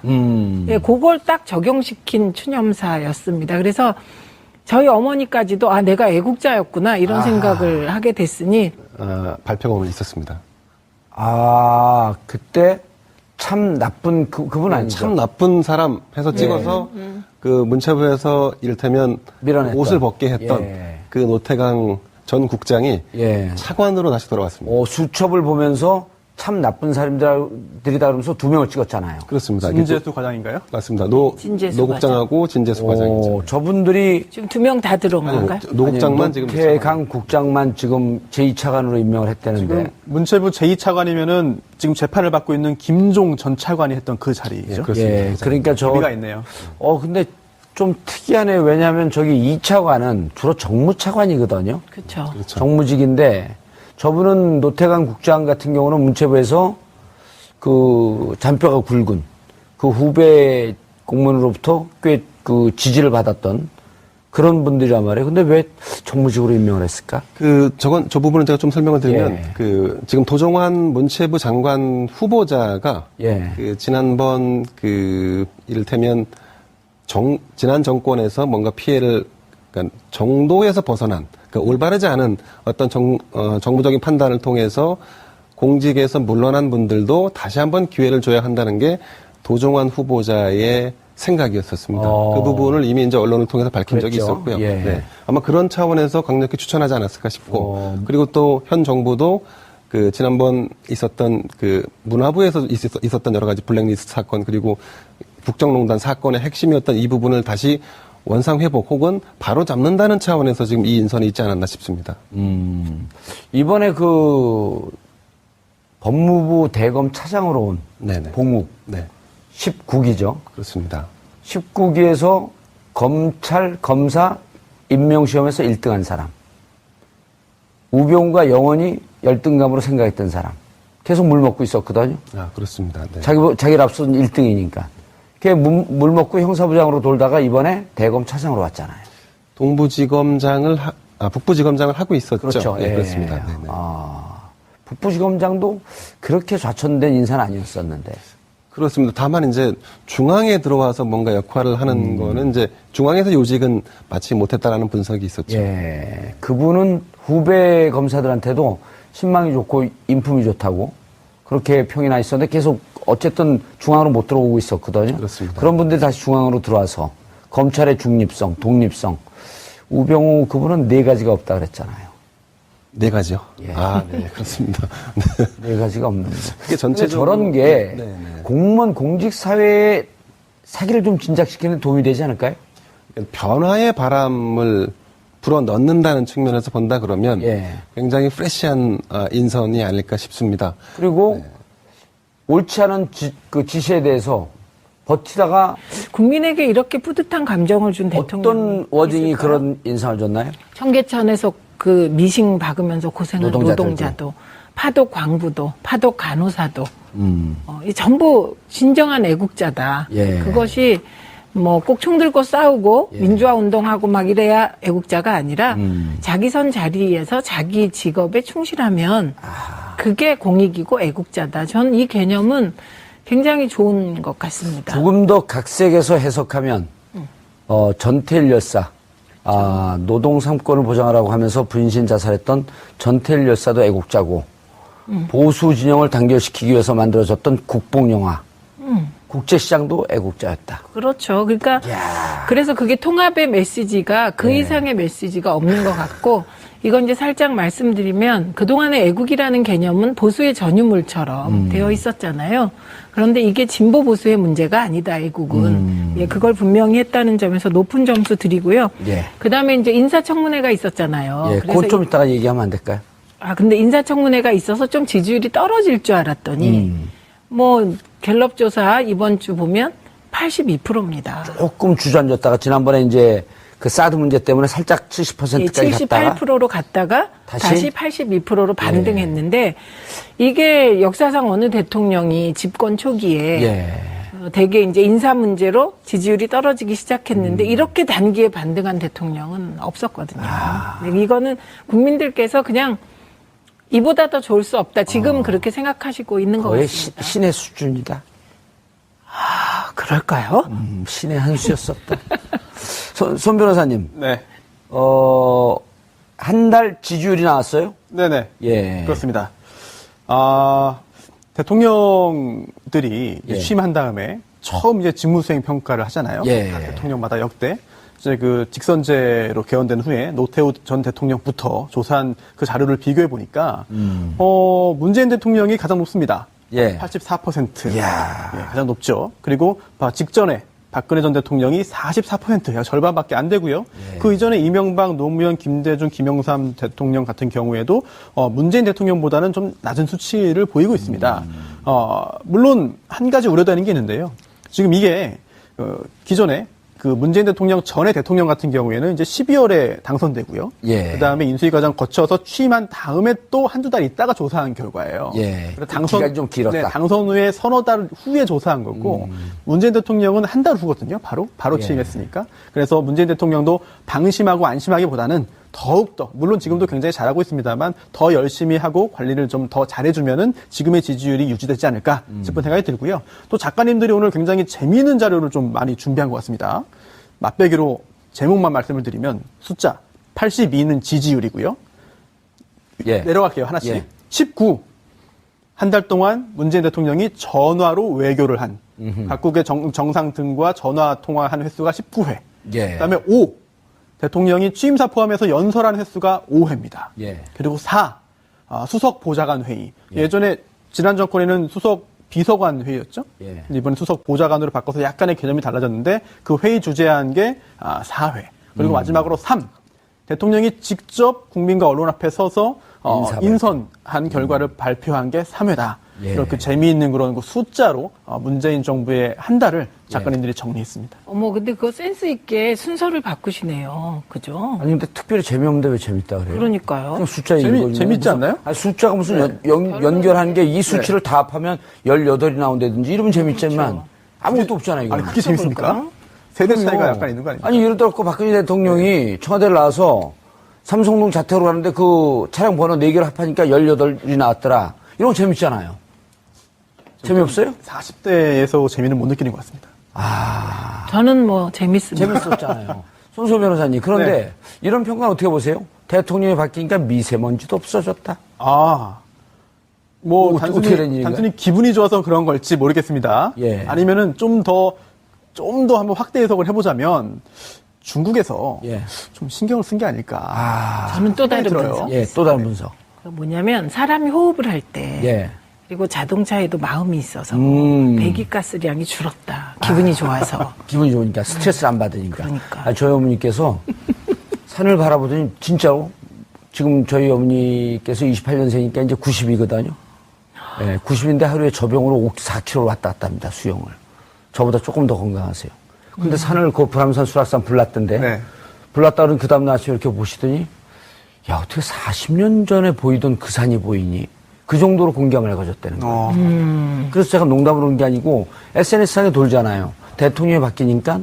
그걸 딱 적용시킨 추념사였습니다. 그래서 저희 어머니까지도 내가 애국자였구나 이런 생각을 하게 됐으니 발표가 오늘 있었습니다. 그때 참 나쁜 그분 아니죠? 참 나쁜 사람 해서 찍어서 그 문체부에서 이를테면 밀어냈던. 옷을 벗게 했던 그 노태강 전 국장이 차관으로 다시 돌아왔습니다. 수첩을 보면서 참 나쁜 사람들이다 그러면서 2명을 찍었잖아요. 그렇습니다. 진재수 과장인가요? 맞습니다. 진재수 노 국장하고 진재수 과장이죠. 저분들이 지금 2명 다 들어온 건가요? 노 국장만 지금 노태강 국장만 지금 제2차관으로 임명을 했다는데. 지금 문체부 제2차관이면은 지금 재판을 받고 있는 김종 전 차관이 했던 그 자리죠. 그렇습니다. 그러니까 의미가 있네요. 근데 좀 특이하네요. 왜냐하면 저기 2차관은 주로 정무차관이거든요. 그렇죠. 정무직인데 저분은 노태강 국장 같은 경우는 문체부에서 그 잔뼈가 굵은 그 후배 공무원으로부터 꽤 그 지지를 받았던 그런 분들이란 말이에요. 근데 왜 정무직으로 임명을 했을까? 저 부분은 제가 좀 설명을 드리면, 지금 도종환 문체부 장관 후보자가, 지난번 이를테면, 지난 정권에서 뭔가 피해를, 그러니까 정도에서 벗어난, 그러니까 올바르지 않은 어떤 정부적인 판단을 통해서 공직에서 물러난 분들도 다시 한번 기회를 줘야 한다는 게 도종환 후보자의 생각이었었습니다. 그 부분을 이미 이제 언론을 통해서 밝힌 적이 그랬죠. 있었고요. 예. 네. 아마 그런 차원에서 강력히 추천하지 않았을까 싶고, 그리고 또 현 정부도 그 지난번 있었던 그 문화부에서 있었던 여러 가지 블랙리스트 사건, 그리고 국정농단 사건의 핵심이었던 이 부분을 다시 원상 회복 혹은 바로 잡는다는 차원에서 지금 이 인선이 있지 않았나 싶습니다. 이번에 그 법무부 대검 차장으로 온 네네. 봉욱 네, 19기죠. 그렇습니다. 19기에서 검찰 검사 임명시험에서 1등한 사람. 우병우가 영원히 열등감으로 생각했던 사람. 계속 물 먹고 있었거든요. 아, 그렇습니다. 네. 자기를 앞선 1등이니까. 걔 물 먹고 형사부장으로 돌다가 이번에 대검 차장으로 왔잖아요. 북부지검장을 하고 있었죠. 그렇죠. 네, 예. 그렇습니다. 네네. 북부지검장도 그렇게 좌천된 인사는 아니었었는데. 그렇습니다. 다만 이제 중앙에 들어와서 뭔가 역할을 하는 거는 이제 중앙에서 요직은 마치 못했다라는 분석이 있었죠. 예. 그분은 후배 검사들한테도 신망이 좋고 인품이 좋다고 그렇게 평이 나 있었는데 계속 어쨌든 중앙으로 못 들어오고 있었거든요. 그렇습니다. 그런 분들이 다시 중앙으로 들어와서 검찰의 중립성, 독립성. 우병우 그분은 4가지가 없다 그랬잖아요. 4가지요? 예. 아, 네, 그렇습니다. 네. 4가지가 없는데. 그게 전체적으로 저런 게 네, 네. 공무원 공직사회의 사기를 좀 진작시키는 데 도움이 되지 않을까요? 변화의 바람을 불어 넣는다는 측면에서 본다 그러면 예. 굉장히 프레시한 인선이 아닐까 싶습니다. 그리고 옳지 않은 그 지시에 대해서 버티다가 국민에게 이렇게 뿌듯한 감정을 준 대통령. 어떤 워딩이 그런 인상을 줬나요? 청계천에서 그 미싱 박으면서 고생한 노동자들도. 노동자도, 파독 광부도, 파독 간호사도, 이 전부 진정한 애국자다. 예. 그것이 뭐 꼭 총 들고 싸우고 민주화 운동하고 막 이래야 애국자가 아니라 자기 선 자리에서 자기 직업에 충실하면 그게 공익이고 애국자다. 전 이 개념은 굉장히 좋은 것 같습니다. 조금 더 각색해서 해석하면 전태일 열사 노동 3권을 보장하라고 하면서 분신 자살했던 전태일 열사도 애국자고 보수 진영을 단결시키기 위해서 만들어졌던 국뽕영화 국제시장도 애국자였다. 그렇죠. 그러니까 그래서 그게 통합의 메시지가 그 이상의 메시지가 없는 것 같고 이건 이제 살짝 말씀드리면 그동안의 애국이라는 개념은 보수의 전유물처럼 되어 있었잖아요. 그런데 이게 진보 보수의 문제가 아니다, 애국은. 예, 그걸 분명히 했다는 점에서 높은 점수 드리고요. 예. 그다음에 이제 인사청문회가 있었잖아요. 예, 그건 좀 이따가 얘기하면 안 될까요? 근데 인사청문회가 있어서 좀 지지율이 떨어질 줄 알았더니 뭐 갤럽 조사 이번 주 보면 82%입니다. 조금 주저앉았다가 지난번에 이제 그 사드 문제 때문에 살짝 70%까지 갔다가 78%로 갔다가 다시 82%로 반등했는데 예. 이게 역사상 어느 대통령이 집권 초기에 예. 되게 이제 인사 문제로 지지율이 떨어지기 시작했는데 이렇게 단기에 반등한 대통령은 없었거든요. 네, 이거는 국민들께서 그냥 이보다 더 좋을 수 없다. 지금 그렇게 생각하시고 있는 것 거의 같습니다. 신의 수준이다. 그럴까요? 신의 한 수였었다. 손 변호사님. 네. 한 달 지지율이 나왔어요? 네네. 예. 그렇습니다. 대통령들이 예. 취임한 다음에 처음 이제 직무수행 평가를 하잖아요. 예. 각 대통령마다 역대. 이제 그 직선제로 개헌된 후에 노태우 전 대통령부터 조사한 그 자료를 비교해 보니까 문재인 대통령이 가장 높습니다. 예. 84%. 이야. 예, 가장 높죠. 그리고 직전에 박근혜 전 대통령이 44%예요. 절반밖에 안 되고요. 그 이전에 이명박, 노무현, 김대중, 김영삼 대통령 같은 경우에도 문재인 대통령보다는 좀 낮은 수치를 보이고 있습니다. 물론 한 가지 우려되는 게 있는데요. 지금 이게 기존에 그 문재인 대통령 전에 대통령 같은 경우에는 이제 12월에 당선되고요. 예. 그다음에 인수위 과정 거쳐서 취임한 다음에 또 한두 달 있다가 조사한 결과예요. 예. 그래서 기간이 좀 길었다. 네, 당선 후에 서너 달 후에 조사한 거고 문재인 대통령은 한 달 후거든요. 바로 예. 취임했으니까. 그래서 문재인 대통령도 방심하고 안심하기보다는 더욱더 물론 지금도 굉장히 잘하고 있습니다만 더 열심히 하고 관리를 좀 더 잘해주면은 지금의 지지율이 유지되지 않을까 싶은 생각이 들고요. 또 작가님들이 오늘 굉장히 재미있는 자료를 좀 많이 준비한 것 같습니다. 맛배기로 제목만 말씀을 드리면 숫자 82는 지지율이고요. 예. 내려갈게요. 하나씩. 예. 19 한 달 동안 문재인 대통령이 전화로 외교를 한 각국의 정상 등과 전화 통화한 횟수가 19회. 예. 그다음에 5. 대통령이 취임사 포함해서 연설한 횟수가 5회입니다. 예. 그리고 4. 수석 보좌관 회의. 예전에 지난 정권에는 수석 비서관 회의였죠. 예. 이번에 수석 보좌관으로 바꿔서 약간의 개념이 달라졌는데 그 회의 주재한 게 4회. 그리고 마지막으로 3. 대통령이 직접 국민과 언론 앞에 서서 인선한 결과를 발표한 게 3회다. 예. 이렇게 재미있는 그런 숫자로 문재인 정부의 한 달을 작가님들이 정리했습니다. 근데 그거 센스 있게 순서를 바꾸시네요. 그죠? 아니 근데 특별히 재미없는데 왜 재밌다 그래요? 그러니까요. 그냥 숫자 읽어주면 재밌지 않나요? 아니, 숫자가 무슨 연결한 게 이 수치를 다 합하면 18이 나온다든지 이러면 재밌지만 아무것도 없잖아요. 이거. 아니 그게 재밌습니까? 세대 차이가 약간 있는 거 아닙니까? 아니 예를 들어 박근혜 대통령이 청와대를 나와서 삼성동 자택으로 가는데 그 차량 번호 4개를 합하니까 18이 나왔더라. 이런 거 재밌잖아요. 재미없어요? 40대에서 재미는 못 느끼는 것 같습니다. 저는 재밌습니다. 재밌었잖아요. 손소 변호사님. 그런데 네. 이런 평가는 어떻게 보세요? 대통령이 바뀌니까 미세먼지도 없어졌다. 어떻게 된 일인가요? 단순히 기분이 좋아서 그런 걸지 모르겠습니다. 예. 아니면은 좀 더 한번 확대 해석을 해보자면 중국에서 예. 좀 신경을 쓴 게 아닐까. 저는 또 다른 들어요. 분석. 예, 또 다른 분석. 뭐냐면 사람이 호흡을 할 때 예. 그리고 자동차에도 마음이 있어서 배기가스량이 줄었다. 기분이 좋아서. 기분이 좋으니까 스트레스를 안 받으니까. 그러니까. 저희 어머니께서 산을 바라보더니 진짜로 지금 저희 어머니께서 28년생이니까 이제 90이거든요. 예, 90인데 하루에 저병으로 4km 왔다 갔다 합니다. 수영을. 저보다 조금 더 건강하세요. 근데 산을 그 불암산 수락산 불났던데 네. 불났다 그러면 그 다음날 아침에 이렇게 보시더니 야 어떻게 40년 전에 보이던 그 산이 보이니 그 정도로 공경을 가졌다는 거예요. 그래서 제가 농담으로 한 게 아니고 SNS상에 돌잖아요. 대통령이 바뀌니까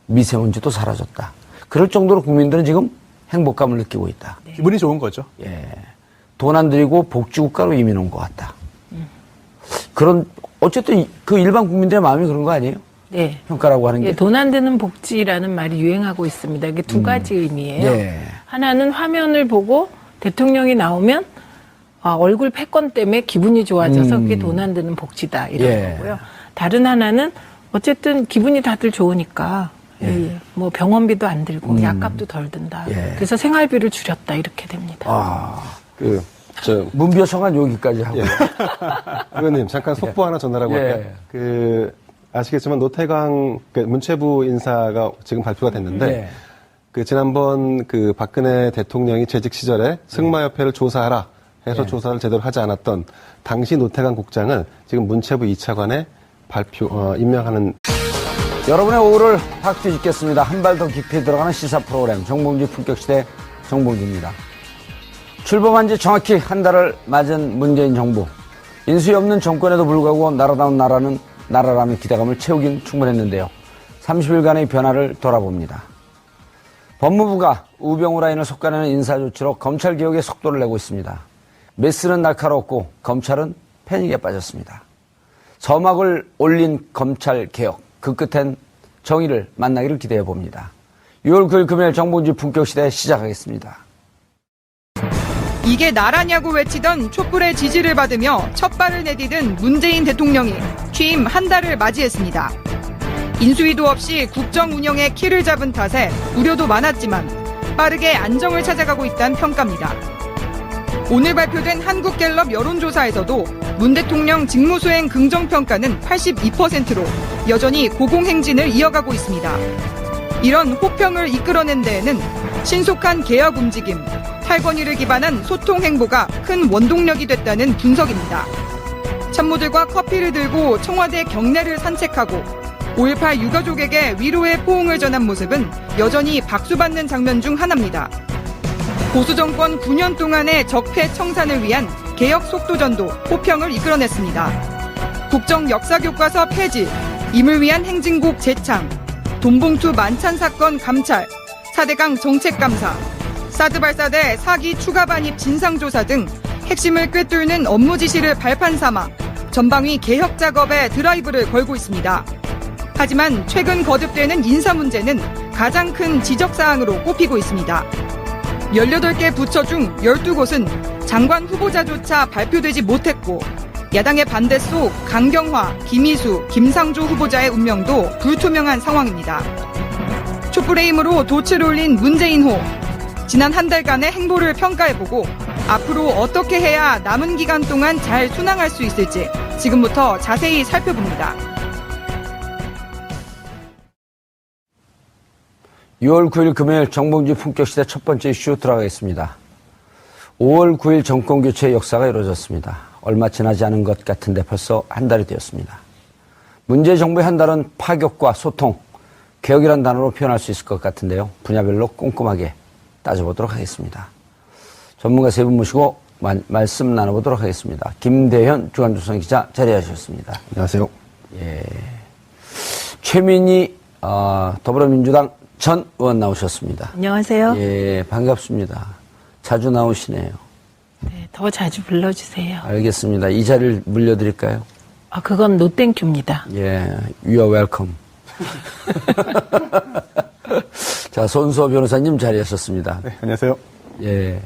미세먼지도 사라졌다. 그럴 정도로 국민들은 지금 행복감을 느끼고 있다. 기분이 좋은 거죠. 예. 돈 안 들이고 복지국가로 이민 온 것 같다. 그런 어쨌든 그 일반 국민들의 마음이 그런 거 아니에요? 네. 평가라고 하는 게. 돈 안 드는 복지라는 말이 유행하고 있습니다. 이게 두 가지 의미예요. 예. 하나는 화면을 보고 대통령이 나오면 얼굴 패권 때문에 기분이 좋아져서 그게 돈 안 드는 복지다 이런 예. 거고요. 다른 하나는 어쨌든 기분이 다들 좋으니까 병원비도 안 들고 약값도 덜 든다. 예. 그래서 생활비를 줄였다 이렇게 됩니다. 문비어 청한 여기까지 하고. 의원님 잠깐 속보 하나 전하라고 할까요? 아시겠지만 노태강 문체부 인사가 지금 발표가 됐는데 지난번 박근혜 대통령이 재직 시절에 승마협회를 조사하라 해서 조사를 제대로 하지 않았던 당시 노태강 국장을 지금 문체부 2차관에 임명하는. 여러분의 오후를 확 뒤집겠습니다. 한 발 더 깊이 들어가는 시사 프로그램 정봉주 품격시대 정봉주입니다. 출범한 지 정확히 한 달을 맞은 문재인 정부. 인수위 없는 정권에도 불구하고 나라다운 나라라는 기대감을 채우긴 충분했는데요. 30일간의 변화를 돌아봅니다. 법무부가 우병우 라인을 속가내는 인사조치로 검찰개혁에 속도를 내고 있습니다. 메스는 날카롭고 검찰은 패닉에 빠졌습니다. 서막을 올린 검찰개혁, 그 끝엔 정의를 만나기를 기대해 봅니다. 6월 9일 금요일 정봉주 품격시대 시작하겠습니다. 이게 나라냐고 외치던 촛불의 지지를 받으며 첫 발을 내디딘 문재인 대통령이 취임 한 달을 맞이했습니다. 인수위도 없이 국정 운영에 키를 잡은 탓에 우려도 많았지만 빠르게 안정을 찾아가고 있다는 평가입니다. 오늘 발표된 한국갤럽 여론조사에서도 문 대통령 직무수행 긍정평가는 82%로 여전히 고공행진을 이어가고 있습니다. 이런 호평을 이끌어낸 데에는 신속한 개혁 움직임, 탈권위를 기반한 소통 행보가 큰 원동력이 됐다는 분석입니다. 참모들과 커피를 들고 청와대 경내를 산책하고 5.18 유가족에게 위로의 포옹을 전한 모습은 여전히 박수받는 장면 중 하나입니다. 보수정권 9년 동안의 적폐 청산을 위한 개혁 속도전도 호평을 이끌어냈습니다. 국정 역사교과서 폐지, 임을 위한 행진곡 재창, 돈봉투 만찬 사건 감찰, 4대강 정책감사, 사드 발사대 사기 추가 반입 진상조사 등 핵심을 꿰뚫는 업무 지시를 발판 삼아 전방위 개혁 작업에 드라이브를 걸고 있습니다. 하지만 최근 거듭되는 인사 문제는 가장 큰 지적사항으로 꼽히고 있습니다. 18개 부처 중 12곳은 장관 후보자조차 발표되지 못했고 야당의 반대 속 강경화, 김희수, 김상조 후보자의 운명도 불투명한 상황입니다. 촛불의 힘으로 돛을 올린 문재인호. 지난 한 달간의 행보를 평가해보고 앞으로 어떻게 해야 남은 기간 동안 잘 순항할 수 있을지 지금부터 자세히 살펴봅니다. 6월 9일 금요일 정봉주 품격시대 첫 번째 이슈 들어가겠습니다. 5월 9일 정권교체의 역사가 이루어졌습니다. 얼마 지나지 않은 것 같은데 벌써 한 달이 되었습니다. 문재인 정부의 한 달은 파격과 소통, 개혁이란 단어로 표현할 수 있을 것 같은데요. 분야별로 꼼꼼하게 따져보도록 하겠습니다. 전문가 세 분 모시고 말씀 나눠보도록 하겠습니다. 김대현 주간조선 기자 자리하셨습니다. 안녕하세요. 예. 최민희 더불어민주당 전 의원 나오셨습니다. 안녕하세요. 예, 반갑습니다. 자주 나오시네요. 네, 더 자주 불러주세요. 알겠습니다. 이 자리를 물려드릴까요? 아, 그건 노땡큐입니다. 예, you are welcome. 자, 손수호 변호사님 자리하셨습니다. 네, 안녕하세요. 예.